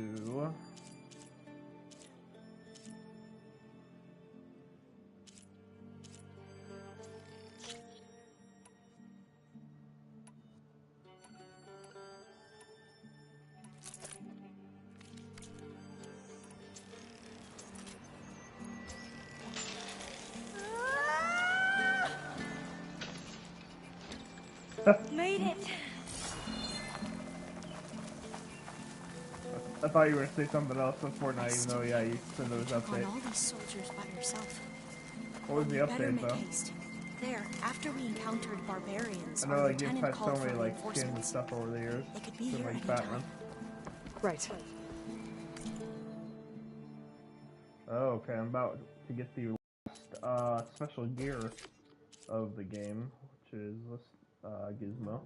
Made it. I thought you were going to say something else on Fortnite, even though, yeah, you send those On updates. all these soldiers by yourself. What was the Better update, make though? haste. There, after we encountered barbarians, I know, our like, you've lieutenant had so called many, for like, skins and reinforcements. stuff over the years. They could be Been, here like, anytime. Batman. Right. Oh, okay, I'm about to get the last, special gear of the game, which is this, Gizmo.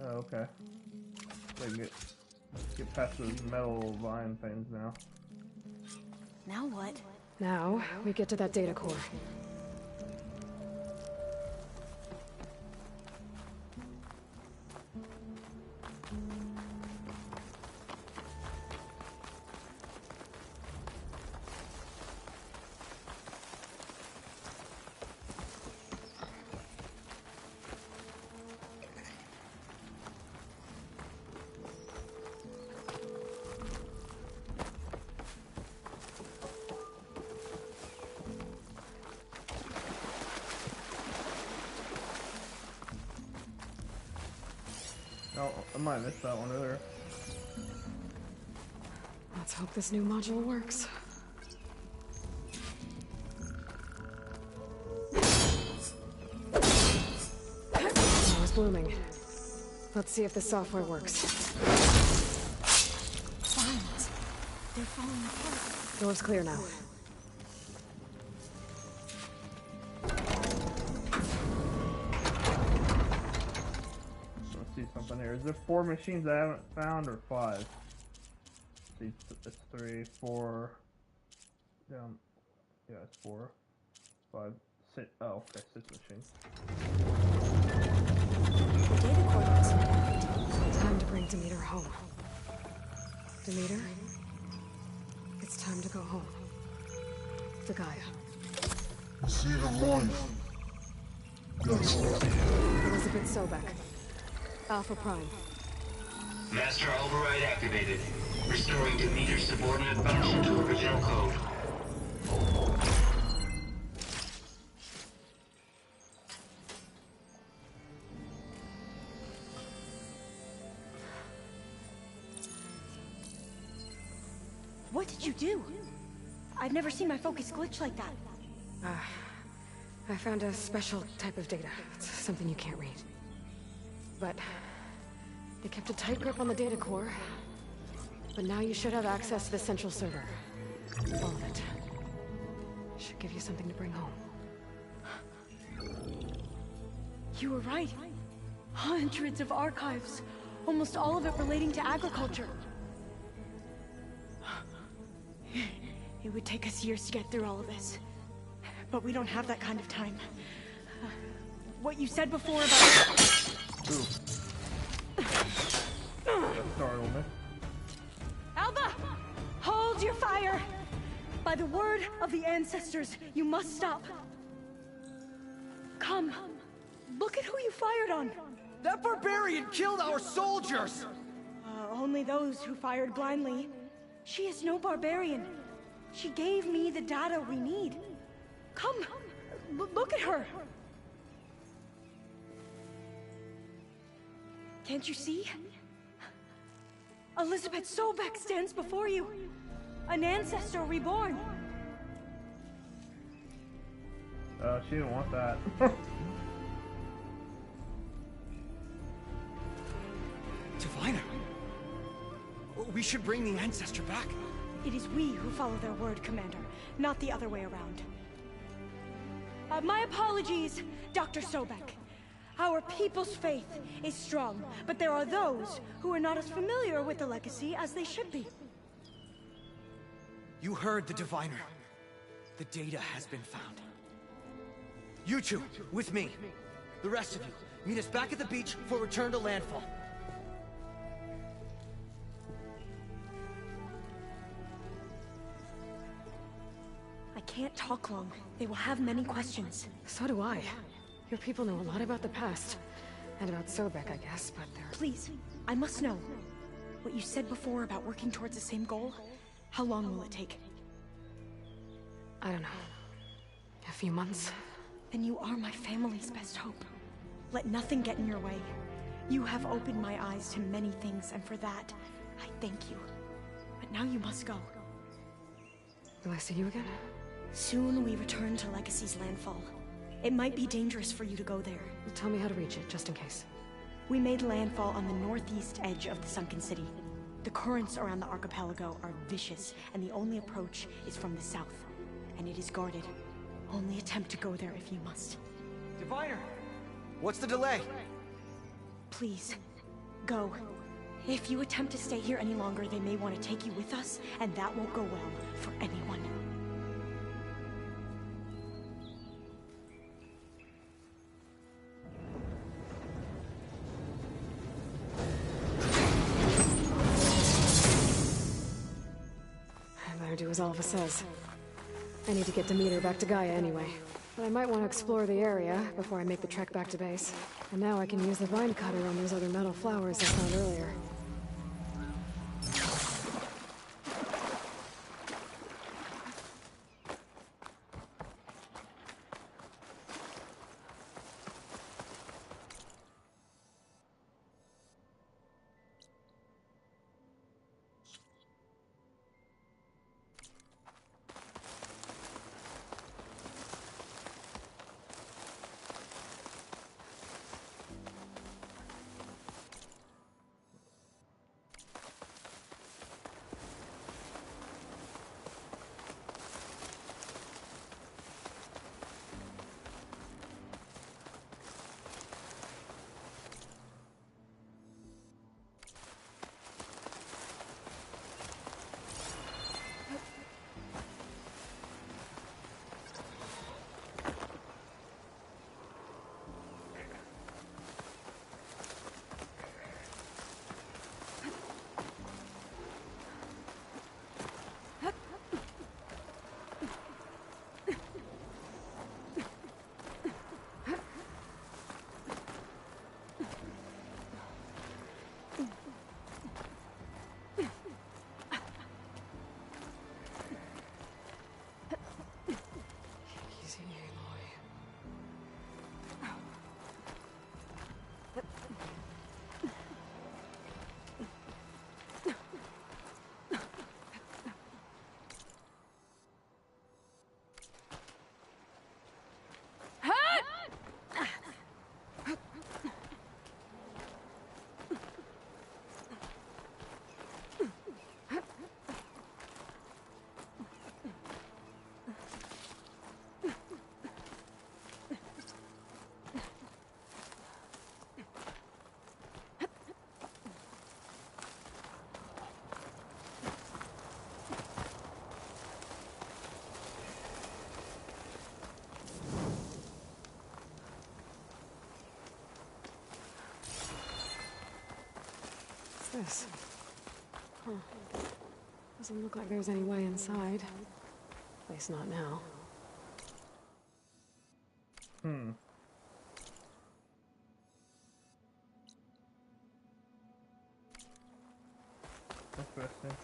Oh, okay. So I get past those metal vine things now. Now what? Now, we get to that data core. Oh, I might have missed that one earlier. Let's hope this new module works. I was blooming. Let's see if the software works. Silence. They're falling apart. Door's clear now. Let's see something here. Is there 4 machines I haven't found or 5? Let's see, it's 3, 4. Down. Yeah, it's 4, 5, 6. Oh, okay, 6 machines. The data core looks empty. Time to bring Demeter home. Demeter? It's time to go home. To Gaia. See the one. That's right. Elizabeth Sobek. Alpha Prime. Master override activated. Restoring Demeter's subordinate function to original code. What did you do? I've never seen my focus glitch like that. I found a special type of data. It's something you can't read. But they kept a tight grip on the data core. But now you should have access to the central server. All of it. Should give you something to bring home. You were right. Hundreds of archives. Almost all of it relating to agriculture. It would take us years to get through all of this. But we don't have that kind of time. What you said before about... Ooh. That startled me. Alba! Hold your fire! By the word of the ancestors, you must stop. Come. Look at who you fired on. That barbarian killed our soldiers! Only those who fired blindly. She is no barbarian. She gave me the data we need. Come, look at her. Can't you see? Elizabeth Sobek stands before you. An ancestor reborn. She didn't want that. Diviner! We should bring the ancestor back. It is we who follow their word, Commander, not the other way around. My apologies, Dr. Sobek. Our people's faith is strong, but there are those who are not as familiar with the legacy as they should be. You heard the Diviner. The data has been found. You two, with me. The rest of you, meet us back at the beach for return to landfall. I can't talk long. They will have many questions. So do I. Your people know a lot about the past. And about Sobek, I guess, but they're... Please, I must know. What you said before about working towards the same goal, how long will it take? I don't know. A few months? Then you are my family's best hope. Let nothing get in your way. You have opened my eyes to many things, and for that, I thank you. But now you must go. Will I see you again? Soon we return to Legacy's landfall. It might be dangerous for you to go there. Tell me how to reach it, just in case. We made landfall on the northeast edge of the sunken city. The currents around the archipelago are vicious, and the only approach is from the south. And it is guarded. Only attempt to go there if you must. Diviner! What's the delay? Please, go. If you attempt to stay here any longer, they may want to take you with us, and that won't go well for anyone. I better do as Alpha says. I need to get Demeter back to Gaia anyway. But I might want to explore the area before I make the trek back to base. And now I can use the vine cutter on those other metal flowers I found earlier. This? Huh. Doesn't look like there's any way inside. At least not now. Interesting.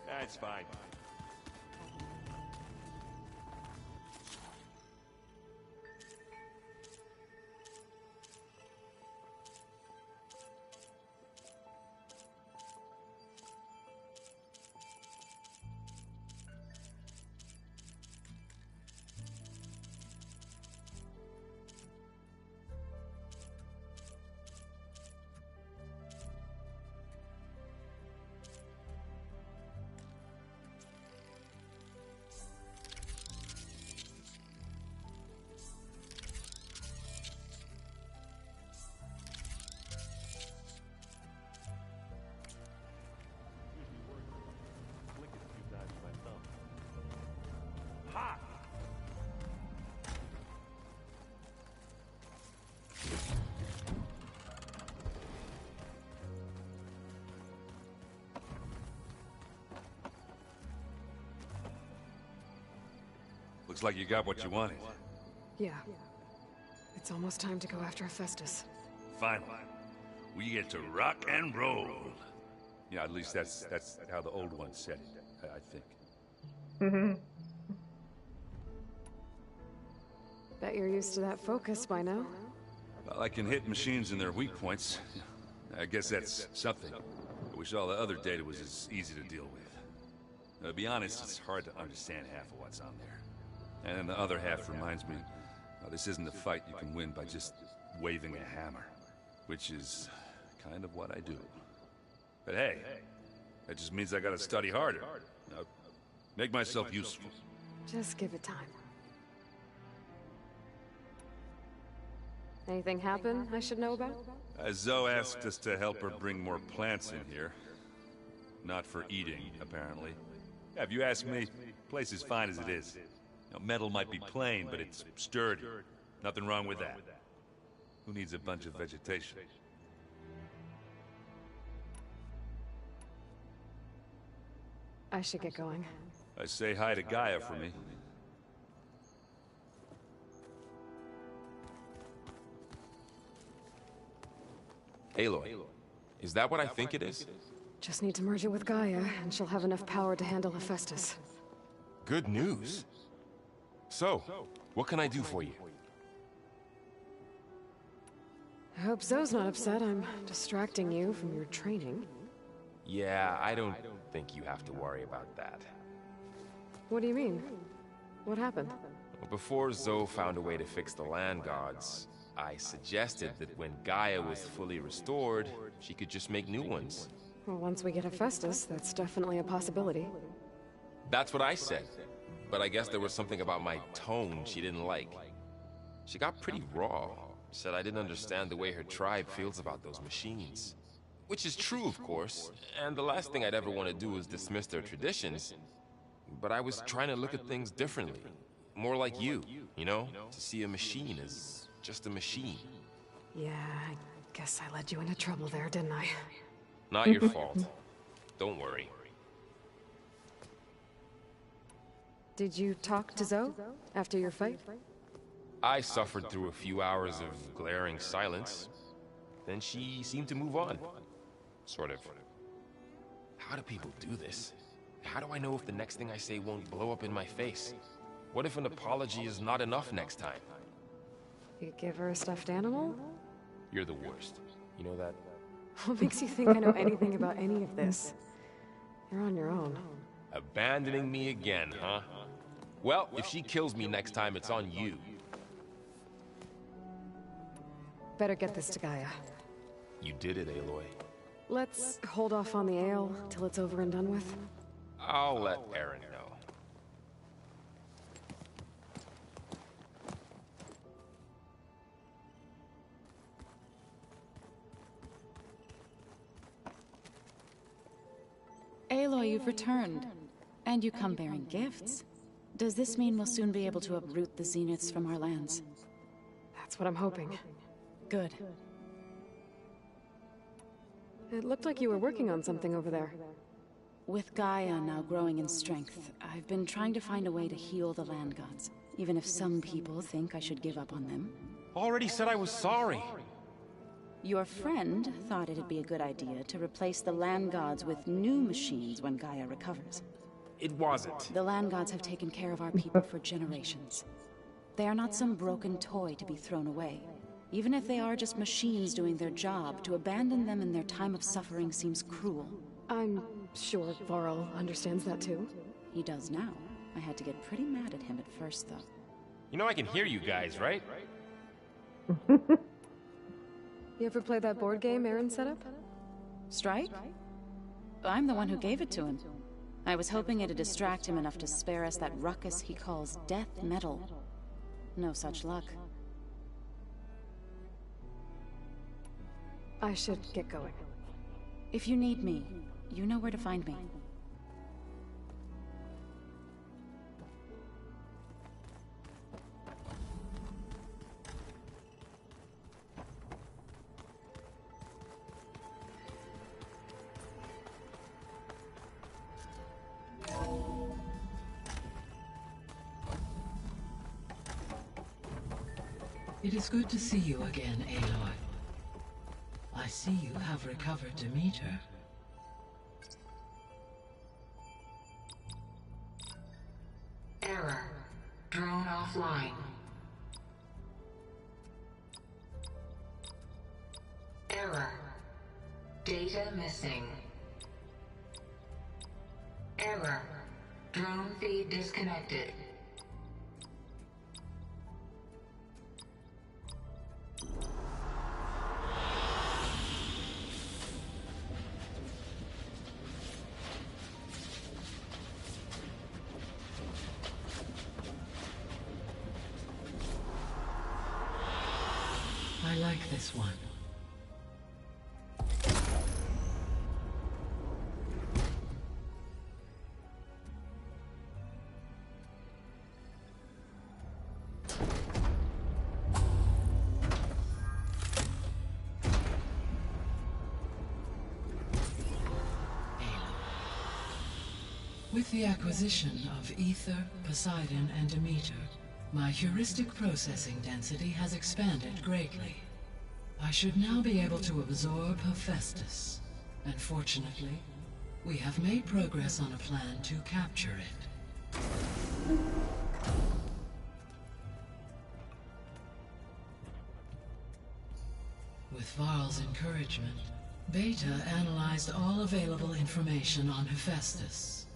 That's fine. Looks like you got what you wanted. Yeah. It's almost time to go after Hephaestus. Finally. We get to rock and roll. Yeah, at least that's how the old one said it, I think. Mm-hmm. Bet you're used to that focus by now. Well, I can hit machines in their weak points. I guess that's something. I wish all the other data was as easy to deal with. To be honest, it's hard to understand half of what's on there. And the other half reminds me, this isn't a fight you can win by just waving a hammer. Which is kind of what I do. But hey, that just means I gotta study harder. Make myself useful. Just give it time. Anything happen I should know about? Zoe asked us to help her bring more plants in here. Not for eating, apparently. Yeah, if you ask me, the place is fine as it is. Metal might be plain, but it's sturdy. Nothing wrong with that. Who needs a bunch of vegetation? I should get going. Say hi to Gaia for me. Aloy, is that what I think it is? Just need to merge it with Gaia, and she'll have enough power to handle Hephaestus. Good news. So, what can I do for you? I hope Zoe's not upset I'm distracting you from your training. Yeah, I don't think you have to worry about that. What do you mean? What happened? Well, before Zoe found a way to fix the land gods, I suggested that when Gaia was fully restored, she could just make new ones. Well, once we get Hephaestus, that's definitely a possibility. That's what I said. But I guess there was something about my tone she didn't like. She got pretty raw. Said I didn't understand the way her tribe feels about those machines. Which is true, of course, and the last thing I'd ever want to do is dismiss their traditions. But I was trying to look at things differently. More like you know? To see a machine as just a machine. Yeah, I guess I led you into trouble there, didn't I? Not your fault. Don't worry. Did you talk to Zoe after your fight? I suffered through a few hours of glaring silence. Then she seemed to move on. Sort of. How do people do this? How do I know if the next thing I say won't blow up in my face? What if an apology is not enough next time? You give her a stuffed animal? You're the worst. You know that? What makes you think I know anything about any of this? You're on your own. Abandoning me again, huh? Well, if she kills me next time, it's on you. Better get this to Gaia. You did it, Aloy. Let's hold off on the ale till it's over and done with. I'll let Aaron know. Aloy, you've returned. And you come bearing gifts. Does this mean we'll soon be able to uproot the Zeniths from our lands? That's what I'm hoping. Good. It looked like you were working on something over there. With Gaia now growing in strength, I've been trying to find a way to heal the land gods, even if some people think I should give up on them. Already said I was sorry. Your friend thought it'd be a good idea to replace the land gods with new machines when Gaia recovers. It wasn't. The land gods have taken care of our people for generations. They are not some broken toy to be thrown away. Even if they are just machines doing their job, to abandon them in their time of suffering seems cruel. I'm sure Varl understands that too. He does now. I had to get pretty mad at him at first, though. You know I can hear you guys, right? You ever play that board game Aaron set up? Strike? I'm the one who gave it to him. I was hoping it'd distract him enough to spare us that ruckus he calls death metal. No such luck. I should get going. If you need me, you know where to find me. It is good to see you again, Aloy. I see you have recovered Demeter. Error. Drone offline. Error. Data missing. Error. Drone feed disconnected. I like this one. With the acquisition of Ether, Poseidon, and Demeter, my heuristic processing density has expanded greatly. I should now be able to absorb Hephaestus, and fortunately, we have made progress on a plan to capture it. With Varl's encouragement, Beta analyzed all available information on Hephaestus.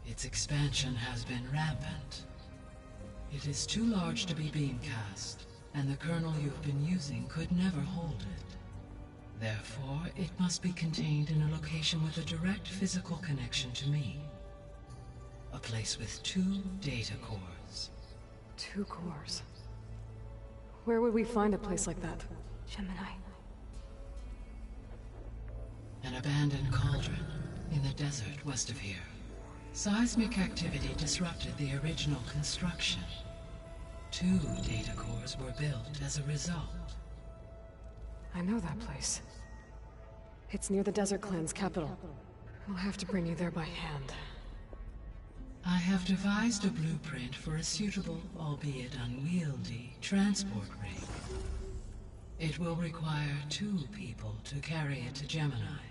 Its expansion has been rampant. It is too large to be beamcast, and the kernel you've been using could never hold it. Therefore, it must be contained in a location with a direct physical connection to me. A place with 2 data cores. 2 cores? Where would we find a place like that? Gemini. An abandoned cauldron in the desert west of here. Seismic activity disrupted the original construction. 2 data cores were built as a result. I know that place. It's near the Desert Clan's capital. We'll have to bring you there by hand. I have devised a blueprint for a suitable, albeit unwieldy, transport rig. It will require 2 people to carry it to Gemini.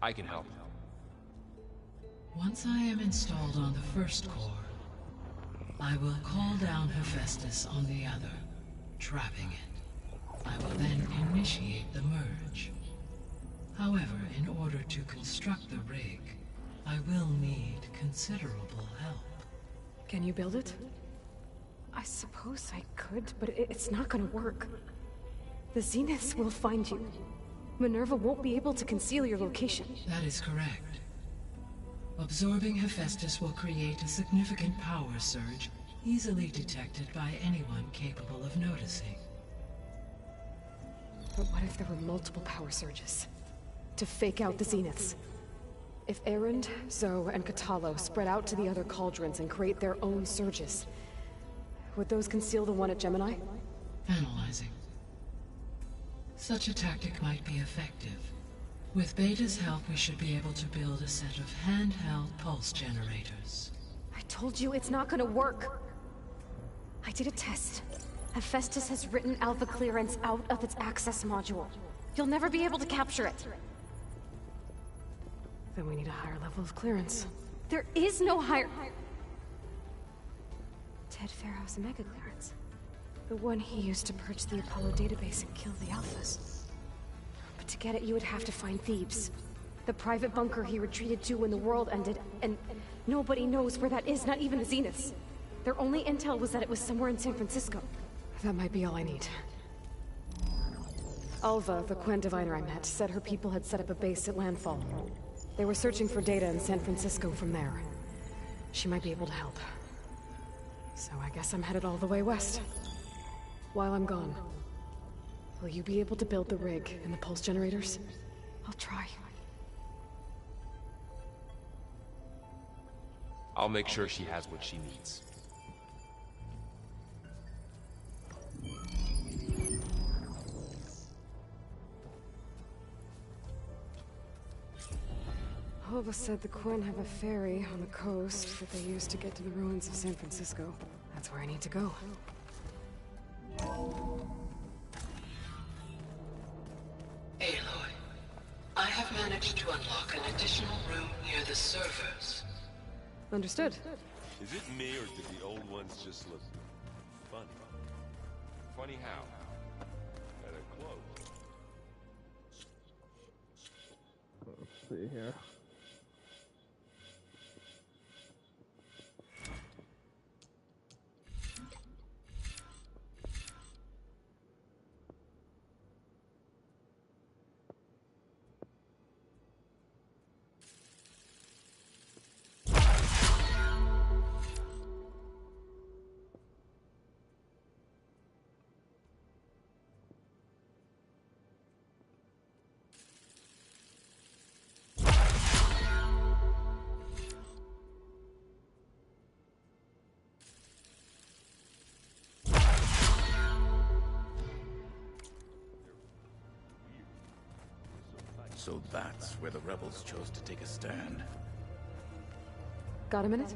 I can help. Once I am installed on the first core, I will call down Hephaestus on the other, trapping it. I will then initiate the merge. However, in order to construct the rig, I will need considerable help. Can you build it? I suppose I could, but it's not gonna work. The Zeniths will find you. Minerva won't be able to conceal your location. That is correct. Absorbing Hephaestus will create a significant power surge, easily detected by anyone capable of noticing. But what if there were multiple power surges? To fake out the Zeniths? If Erend, Zoe, and Katalo spread out to the other cauldrons and create their own surges, would those conceal the one at Gemini? Analyzing. Such a tactic might be effective. With Beta's help, we should be able to build a set of handheld pulse generators. I told you it's not gonna work. I did a test. Hephaestus has written Alpha clearance out of its access module. You'll never be able to capture it. Then we need a higher level of clearance. There is no higher... Ted Fairhouse Mega Clearance. The one he used to purge the Apollo database and kill the Alphas. But to get it, you would have to find Thebes. The private bunker he retreated to when the world ended, and nobody knows where that is, not even the Zeniths. Their only intel was that it was somewhere in San Francisco. That might be all I need. Alva, the Quen diviner I met, said her people had set up a base at Landfall. They were searching for data in San Francisco from there. She might be able to help. So I guess I'm headed all the way west. While I'm gone, will you be able to build the rig and the pulse generators? I'll try. I'll make sure she has what she needs. Alva said the Quen have a ferry on the coast that they use to get to the ruins of San Francisco. That's where I need to go. Aloy, I have managed to unlock an additional room near the servers. Understood. Is it me, or did the old ones just look funny? Funny how? At a close. Let's see here. So that's where the rebels chose to take a stand. Got a minute?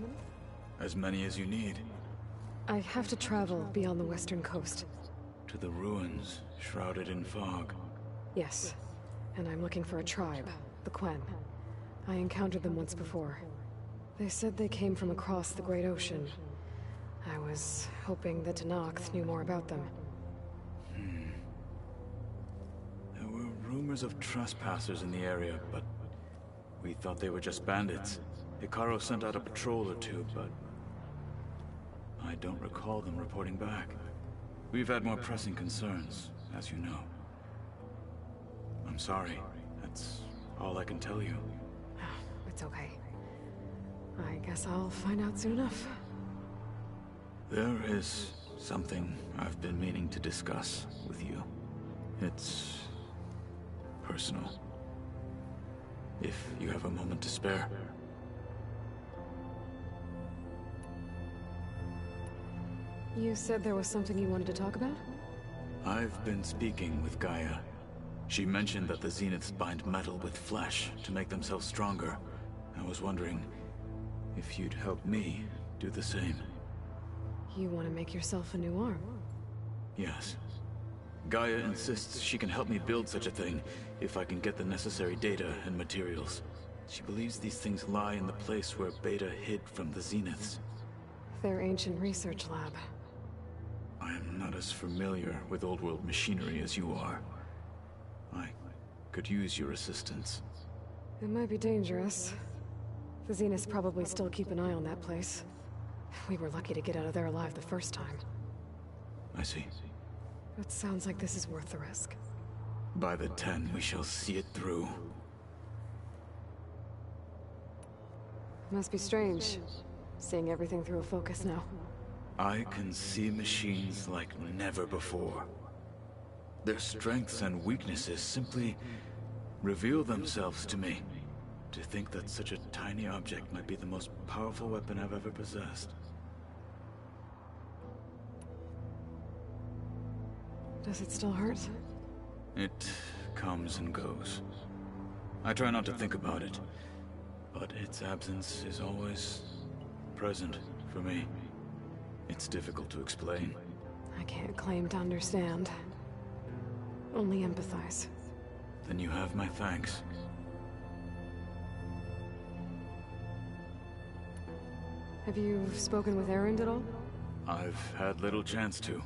As many as you need. I have to travel beyond the western coast. To the ruins, shrouded in fog. Yes. And I'm looking for a tribe, the Quen. I encountered them once before. They said they came from across the Great Ocean. I was hoping that Tenakth knew more about them. There were rumors of trespassers in the area, but we thought they were just bandits. Hekarro sent out a patrol or two, but I don't recall them reporting back. We've had more pressing concerns, as you know. I'm sorry. That's all I can tell you. It's okay. I guess I'll find out soon enough. There is something I've been meaning to discuss with you. It's personal. If you have a moment to spare. You said there was something you wanted to talk about? I've been speaking with Gaia. She mentioned that the Zeniths bind metal with flesh to make themselves stronger. I was wondering if you'd help me do the same. You want to make yourself a new arm? Yes. Gaia insists she can help me build such a thing if I can get the necessary data and materials. She believes these things lie in the place where Beta hid from the Zeniths. Their ancient research lab. I am not as familiar with old world machinery as you are. I could use your assistance. It might be dangerous. The Zeniths probably still keep an eye on that place. We were lucky to get out of there alive the first time. I see. It sounds like this is worth the risk. By the 10, we shall see it through. Must be strange, seeing everything through a focus now. I can see machines like never before. Their strengths and weaknesses simply reveal themselves to me. To think that such a tiny object might be the most powerful weapon I've ever possessed. Does it still hurt? It comes and goes. I try not to think about it, but its absence is always present for me. It's difficult to explain. I can't claim to understand. Only empathize. Then you have my thanks. Have you spoken with Erend at all? I've had little chance to.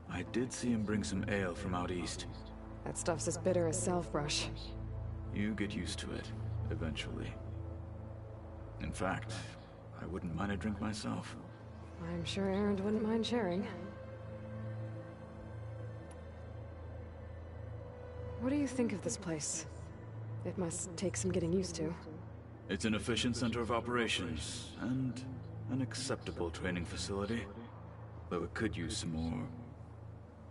I did see him bring some ale from out east. That stuff's as bitter as self-brush. You get used to it, eventually. In fact, I wouldn't mind a drink myself. I'm sure Erend wouldn't mind sharing. What do you think of this place? It must take some getting used to. It's an efficient center of operations, and an acceptable training facility. Though it could use some more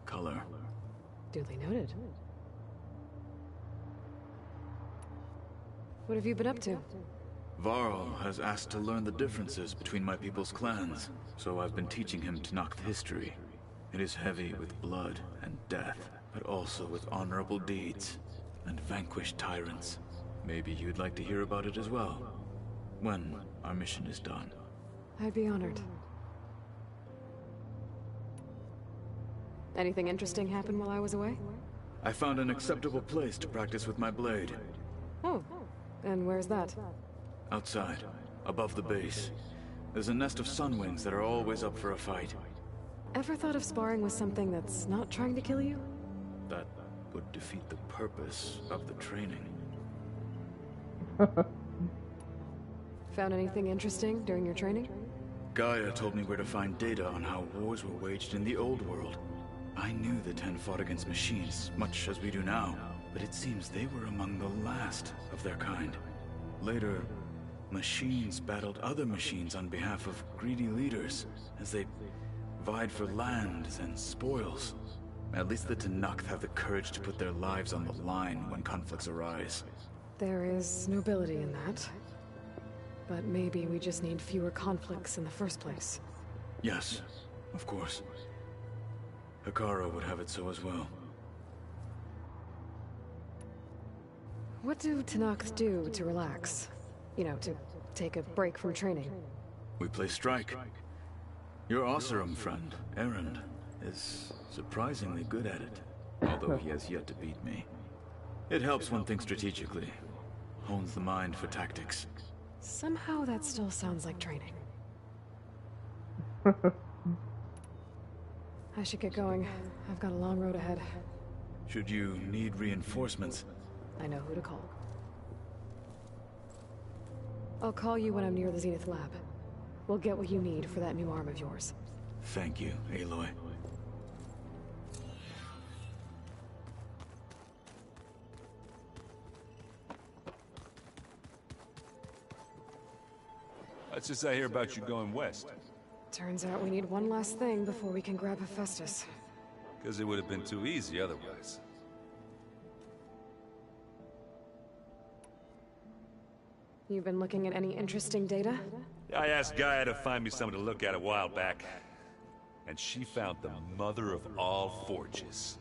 color. Duly noted. What have you been up to? Varl has asked to learn the differences between my people's clans, so I've been teaching him Tenakth history. It is heavy with blood and death, but also with honorable deeds and vanquished tyrants. Maybe you'd like to hear about it as well, when our mission is done. I'd be honored. Anything interesting happen while I was away? I found an acceptable place to practice with my blade. Oh, and where's that? Outside, above the base. There's a nest of sunwings that are always up for a fight. Ever thought of sparring with something that's not trying to kill you? That would defeat the purpose of the training. Found anything interesting during your training? Gaia told me where to find data on how wars were waged in the old world. I knew the Ten fought against machines, much as we do now, but it seems they were among the last of their kind. Later, machines battled other machines on behalf of greedy leaders, as they vied for lands and spoils. At least the Tenakth have the courage to put their lives on the line when conflicts arise. There is nobility in that. But maybe we just need fewer conflicts in the first place. Yes, of course. Hekarro would have it so as well. What do Tenakth do to relax? You know, to take a break from training? We play strike. Your Oseram friend, Erend, is surprisingly good at it, although he has yet to beat me. It helps one think strategically, hones the mind for tactics. Somehow that still sounds like training. I should get going. I've got a long road ahead. Should you need reinforcements? I know who to call. I'll call you when I'm near the Zenith lab. We'll get what you need for that new arm of yours. Thank you, Aloy. What's this I hear about you going west? Turns out we need one last thing before we can grab Hephaestus. Because it would have been too easy otherwise. You've been looking at any interesting data? I asked Gaia to find me something to look at a while back. And she found the mother of all forges.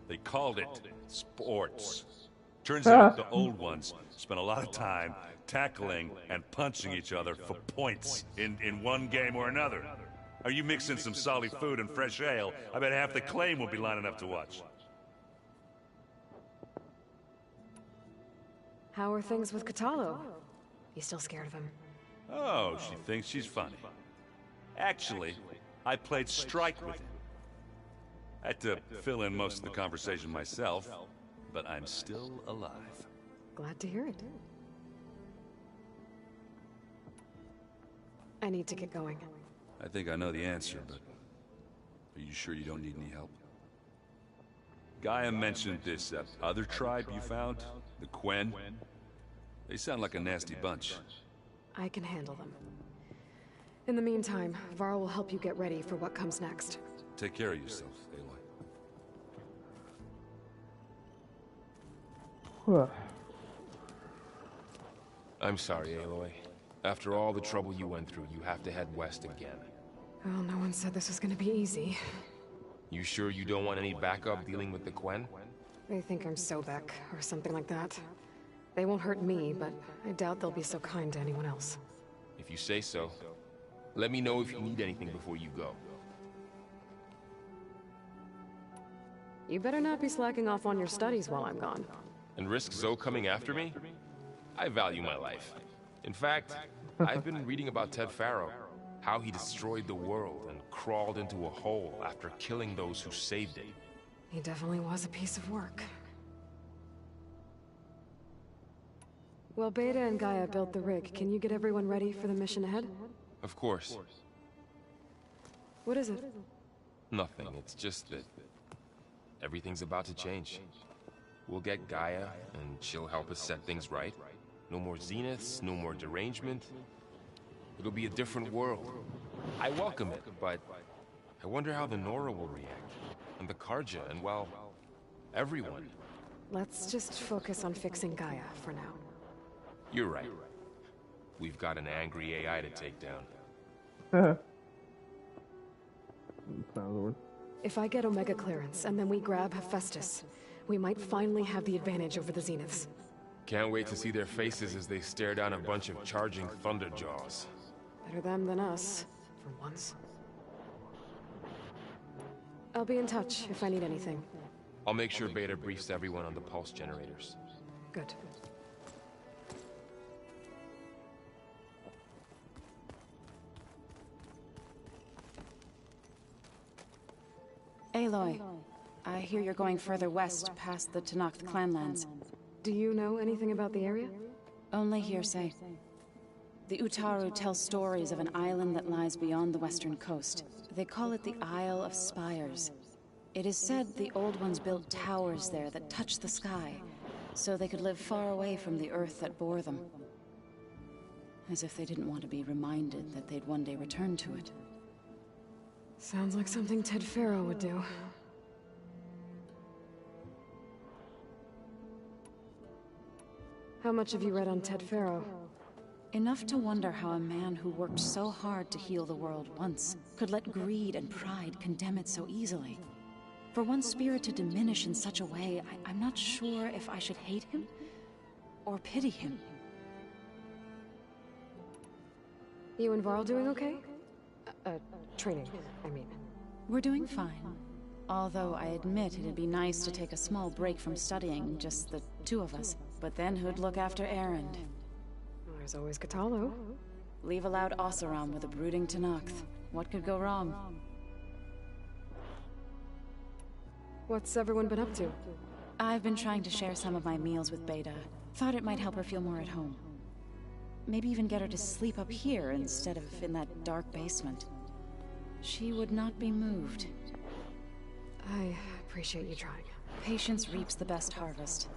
They called it sports. Turns out the old ones spent a lot of time tackling and punching each other for points in one game or another. Are you mixing some salty food and fresh ale? I bet half the claim will be lining up to watch. How are things with Kotallo? You still scared of him? Oh, she thinks she's funny. Actually, I played strike with him. I had to fill in most of the conversation myself, but I'm still alive. Glad to hear it. I need to get going. I think I know the answer, but are you sure you don't need any help? Gaia mentioned this other tribe you found, the Quen. They sound like a nasty bunch. I can handle them. In the meantime, Varl will help you get ready for what comes next. Take care of yourself, Aloy. I'm sorry, Aloy. After all the trouble you went through, you have to head west again. Well, no one said this was gonna be easy. You sure you don't want any backup dealing with the Quen? They think I'm Sobek, or something like that. They won't hurt me, but I doubt they'll be so kind to anyone else. If you say so. Let me know if you need anything before you go. You better not be slacking off on your studies while I'm gone. And risk Zoe coming after me? I value my life. In fact, I've been reading about Ted Faro. How he destroyed the world and crawled into a hole after killing those who saved it. He definitely was a piece of work. Well, Beta and Gaia built the rig. Can you get everyone ready for the mission ahead? Of course. What is it? Nothing. It's just that everything's about to change. We'll get Gaia, and she'll help us set things right. No more Zeniths, no more derangement. It'll be a different world. I welcome it, but I wonder how the Nora will react. And the Karja, and well, everyone. Let's just focus on fixing Gaia for now. You're right. We've got an angry AI to take down. If I get Omega clearance, and then we grab Hephaestus, we might finally have the advantage over the Zeniths. Can't wait to see their faces as they stare down a bunch of charging Thunderjaws. Better them than us, for once. I'll be in touch if I need anything. I'll make sure Beta briefs everyone on the pulse generators. Good. Aloy, I hear you're going further west past the Tenakth clanlands. Do you know anything about the area? Only hearsay. The Utaru tell stories of an island that lies beyond the western coast. They call it the Isle of Spires. It is said the Old Ones built towers there that touch the sky, so they could live far away from the earth that bore them. As if they didn't want to be reminded that they'd one day return to it. Sounds like something Ted Faro would do. How much have you read on Ted Faro? Enough to wonder how a man who worked so hard to heal the world once could let greed and pride condemn it so easily. For one spirit to diminish in such a way, I'm not sure if I should hate him or pity him. You and Varl doing okay? Training, I mean. We're doing fine. Although I admit it'd be nice to take a small break from studying, just the two of us. But then who'd look after Erend? There's always Kotallo. Leave a loud Oseram with a brooding Tenakth. What could go wrong? What's everyone been up to? I've been trying to share some of my meals with Beta. Thought it might help her feel more at home. Maybe even get her to sleep up here instead of in that dark basement. She would not be moved. I appreciate you trying. Patience reaps the best harvest.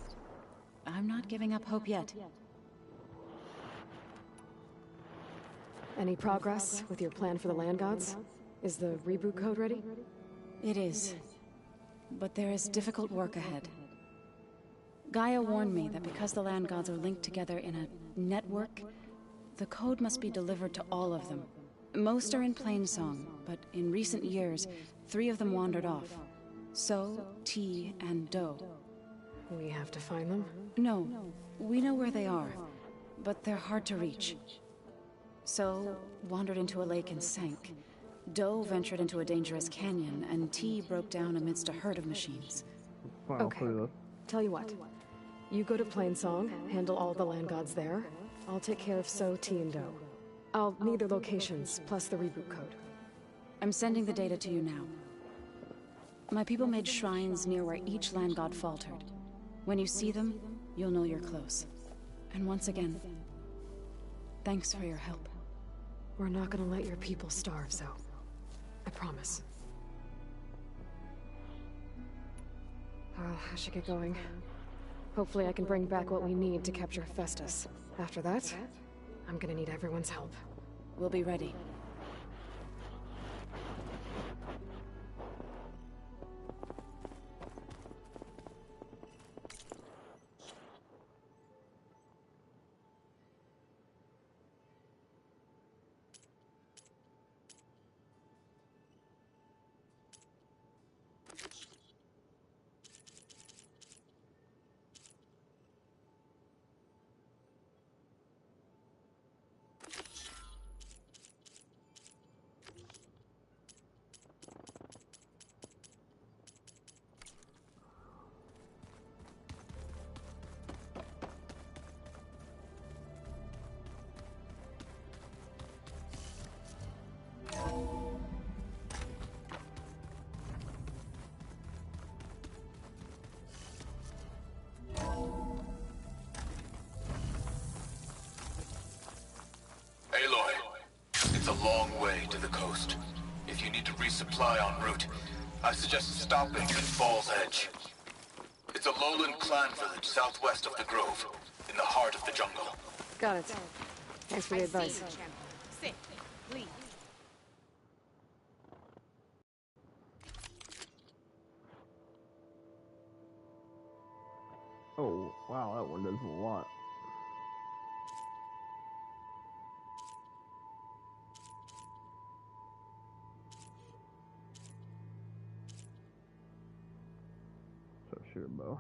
I'm not giving up hope yet. Any progress with your plan for the Land Gods? Is the reboot code ready? It is. But there is difficult work ahead. Gaia warned me that because the Land Gods are linked together in a network, the code must be delivered to all of them. Most are in Plainsong, but in recent years, 3 of them wandered off. So, T, and Do. We have to find them? No, we know where they are, but they're hard to reach. So, wandered into a lake and sank. Do ventured into a dangerous canyon, and T broke down amidst a herd of machines. Okay, tell you what. You go to Plainsong, handle all the Land Gods there. I'll take care of So, T, and Do. I'll need their locations, plus the reboot code. I'm sending the data to you now. My people made shrines near where each Land God faltered. When you see them, you'll know you're close. And once again, thanks for your help. We're not gonna let your people starve, Zo. I promise. Well, I should get going. Hopefully I can bring back what we need to capture Hephaestus. After that, I'm gonna need everyone's help. We'll be ready. It's a long way to the coast. If you need to resupply en route, I suggest stopping at Fall's Edge. It's a lowland clan village southwest of the Grove, in the heart of the jungle. Got it. Thanks for the advice. Sit, please. Oh, wow, that one does a lot. Shoot a bow.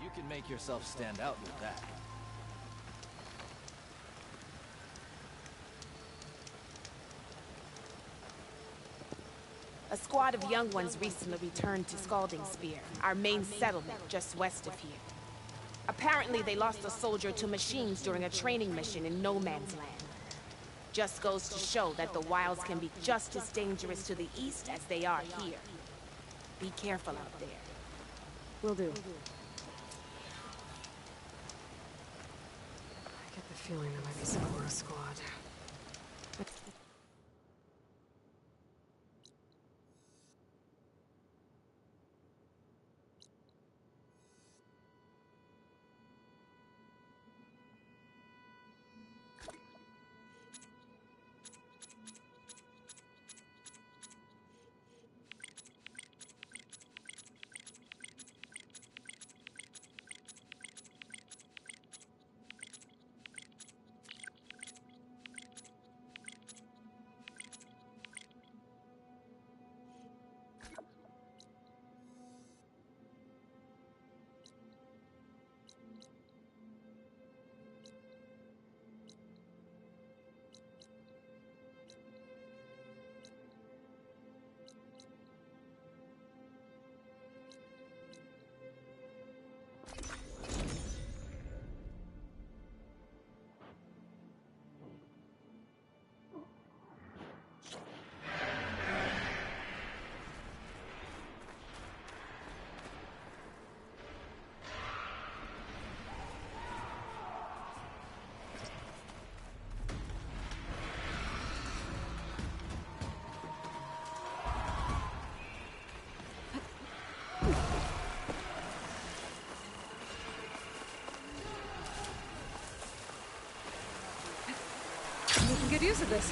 You can make yourself stand out with that. A squad of young ones recently returned to Scalding Spear, our main settlement just west of here. Apparently they lost a soldier to machines during a training mission in No Man's Land. Just goes to show that the wilds can be just as dangerous to the east as they are here. Be careful out there. Will do. I get the feeling there might be some more squad. We can get use of this.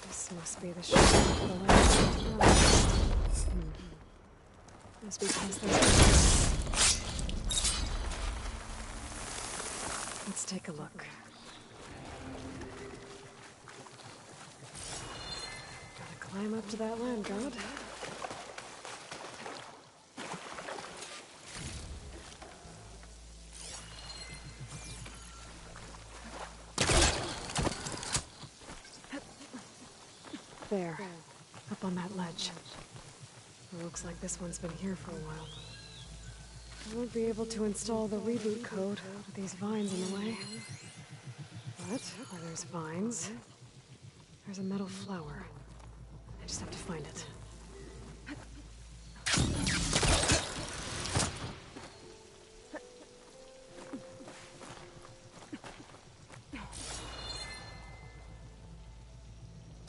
This must be the ship for the land. Must be past those windows. Let's take a look. Gotta climb up to that land god. There, up on that ledge. It looks like this one's been here for a while. I won't be able to install the reboot code with these vines in the way. But where there's vines, there's a metal flower. I just have to find it.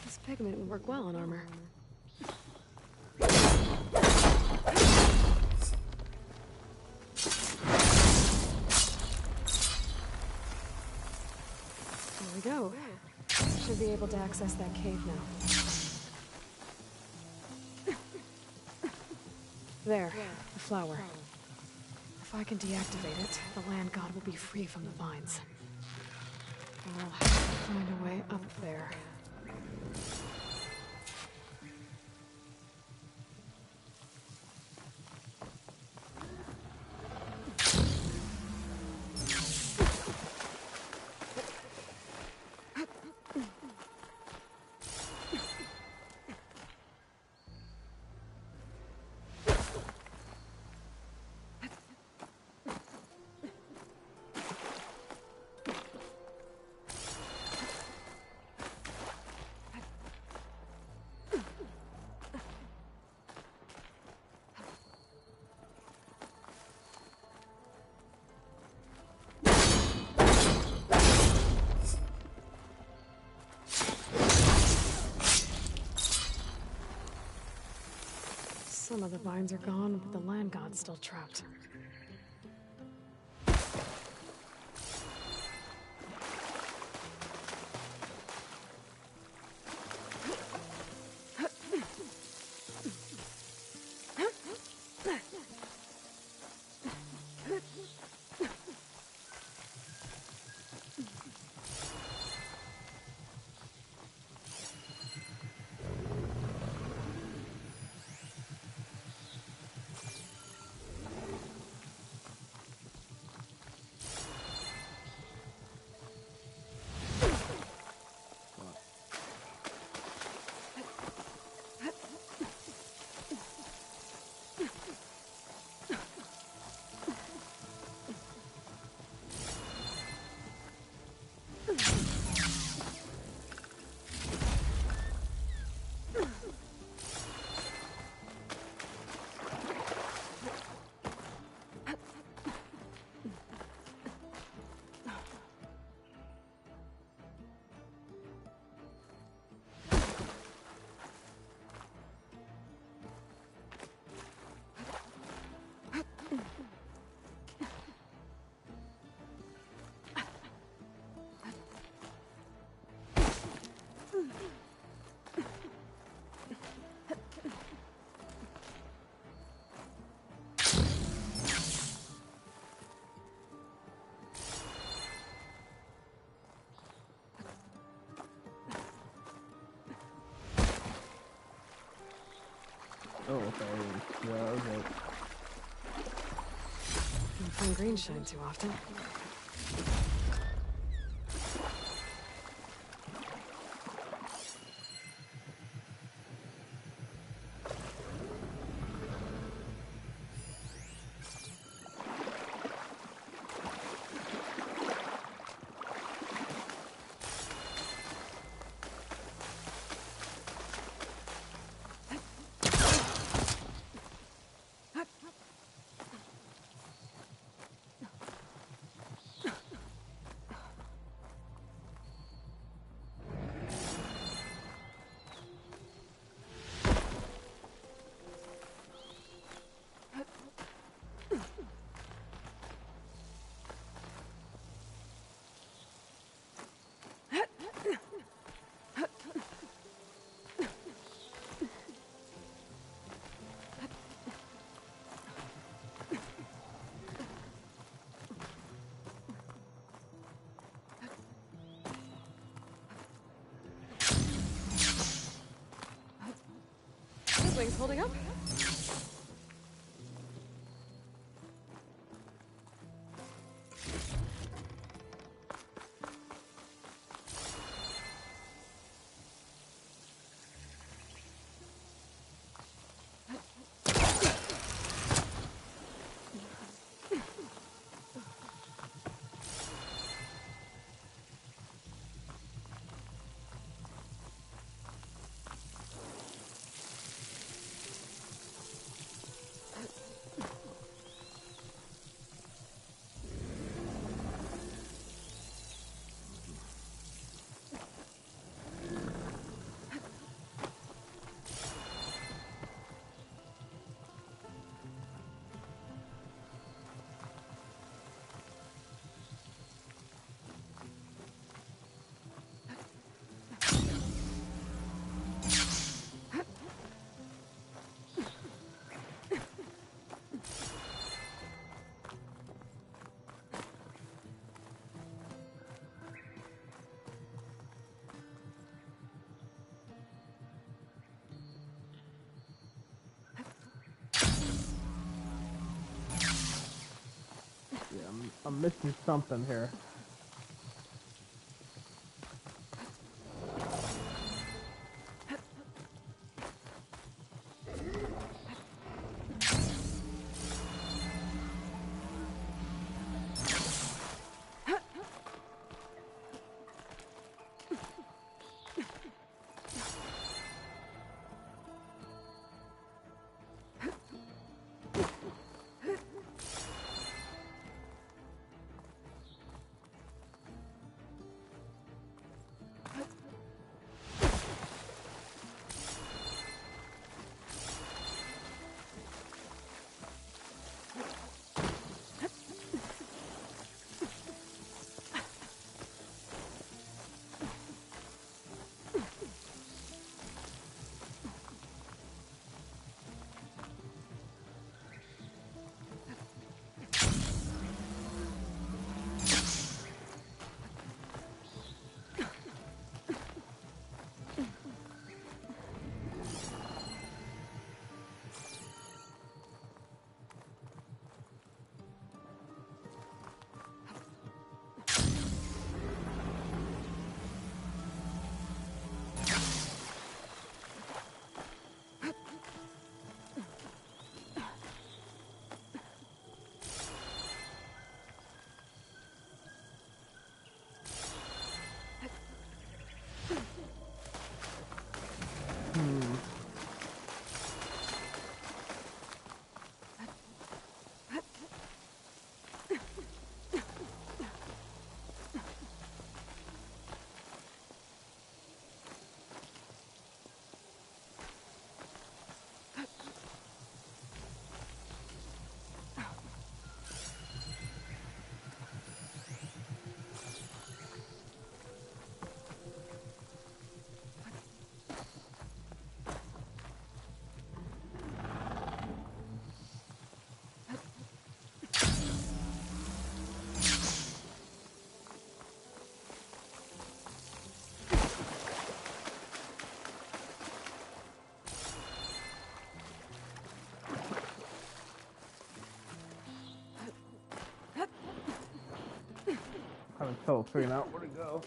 This pigment would work well on armor. There we go. Should be able to access that cave now. There, the flower. If I can deactivate it, the land god will be free from the vines. I'll have to find a way up there. Some of the vines are gone, but the land god's still trapped. Oh, okay. Yeah, okay. Don't find green shine too often. Wings holding up? I'm missing something here. Having trouble figuring out where to go.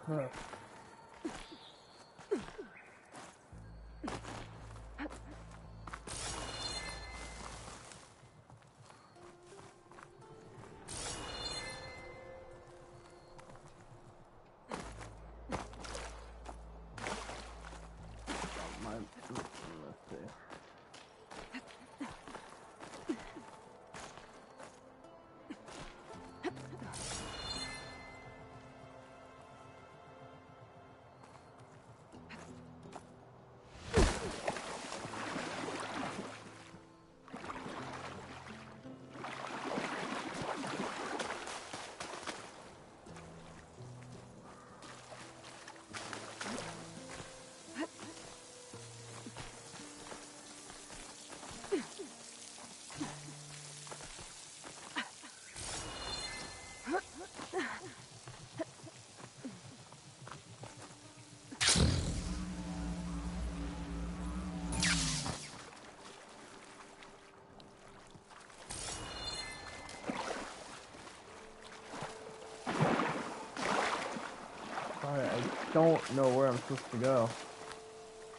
Huh. Let's see. Alright, I don't know where I'm supposed to go.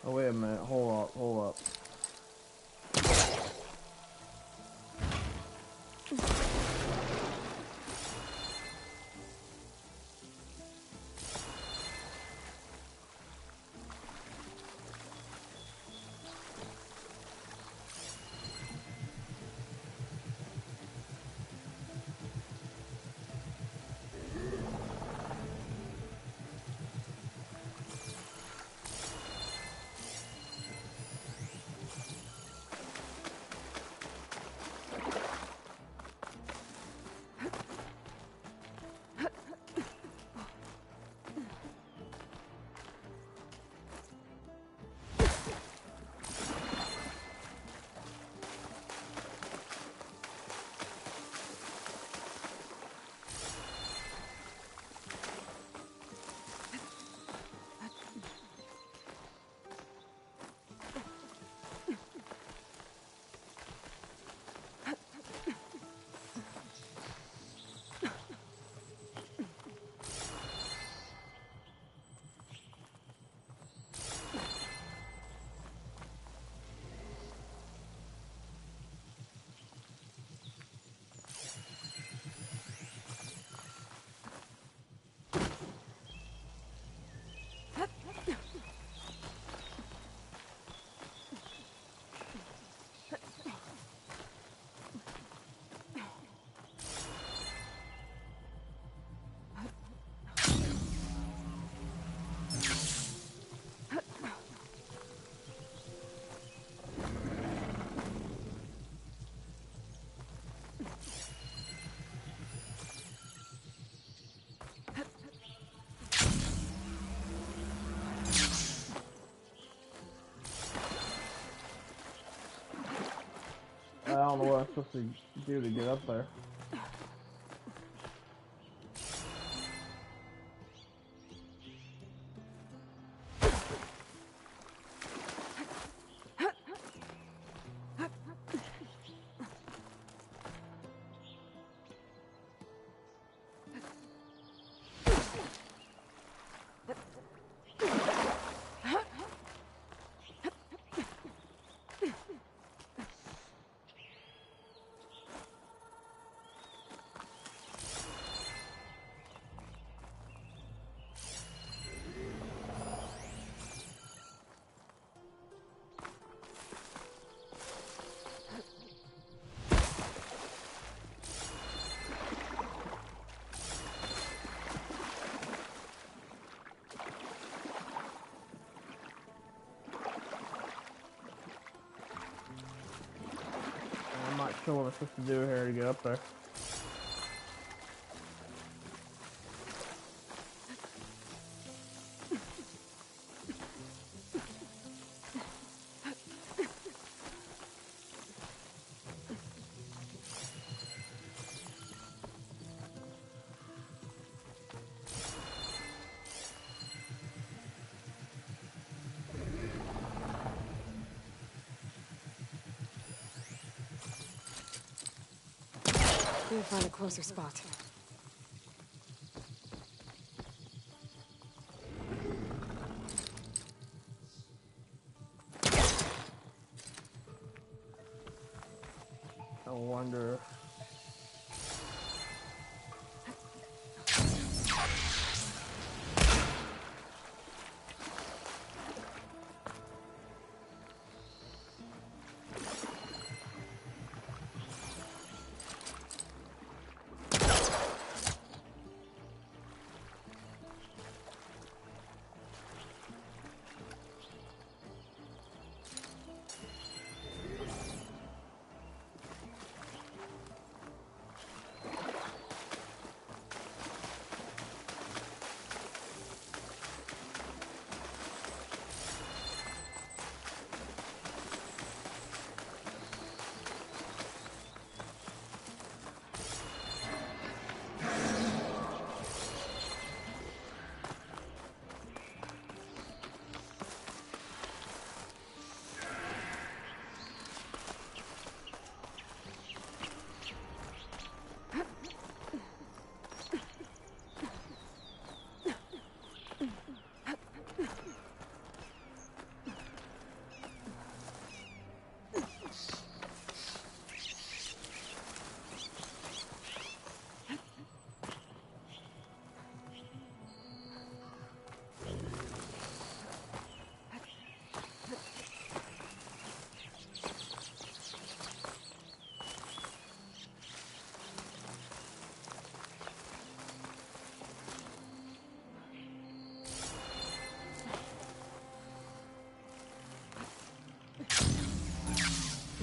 Oh, wait a minute. Hold up, hold up. I don't know what I'm supposed to do to get up there. I'm not sure what I'm supposed to do here to get up there. Need to find a closer spot. I wonder.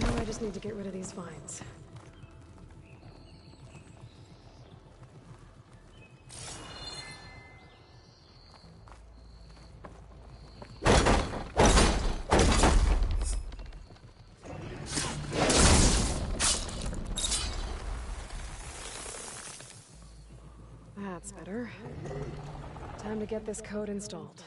Now I just need to get rid of these vines. That's better. Time to get this code installed.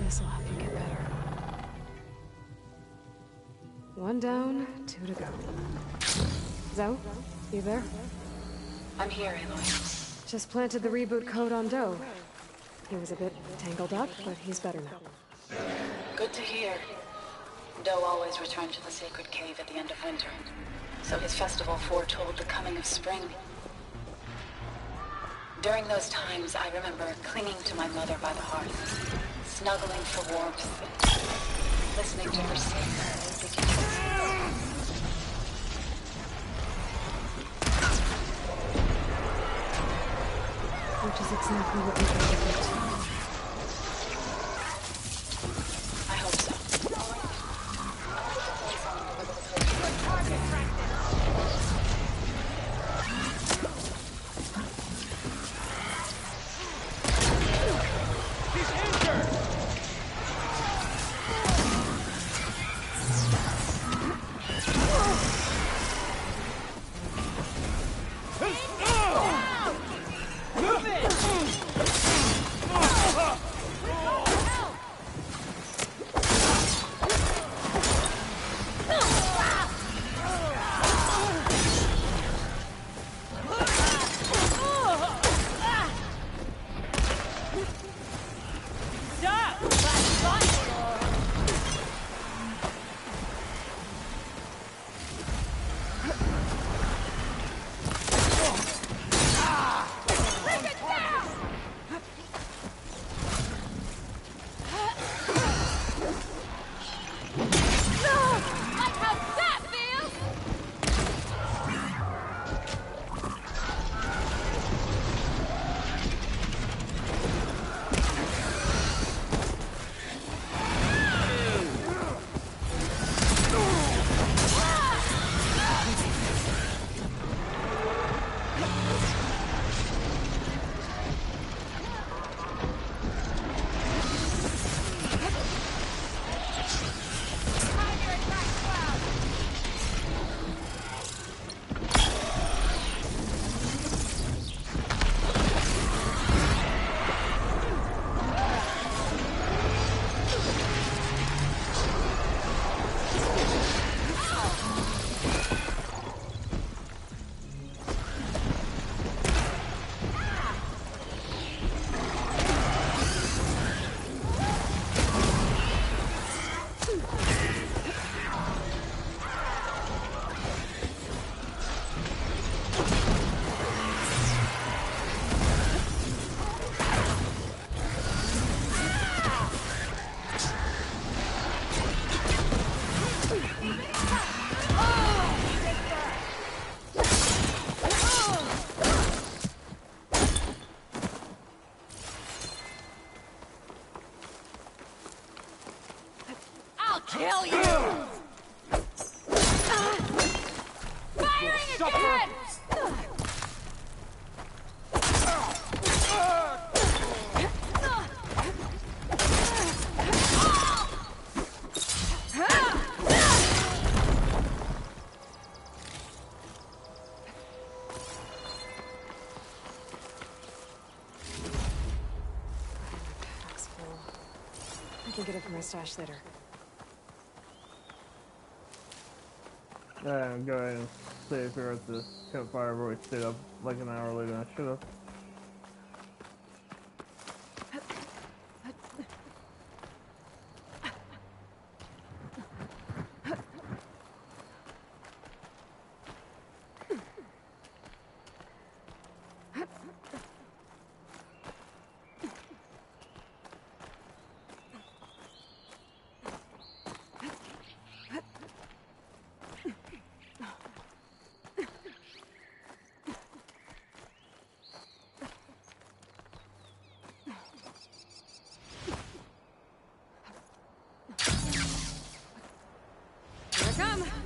This'll help you get better. One down, two to go. Zoe, you there? I'm here, Aloy. Just planted the reboot code on Doe. He was a bit tangled up, but he's better now. Good to hear. Doe always returned to the sacred cave at the end of winter, so his festival foretold the coming of spring. During those times, I remember clinging to my mother by the hearth, snuggling for warmth, listening to her sing. Which is exactly what we need to do. I hope so. He's injured! Move it! Firing again! That's cool. I can get it from my stash later. Yeah, I'm going to save here at the campfire where we stayed up like an hour later than I should have. Here I come!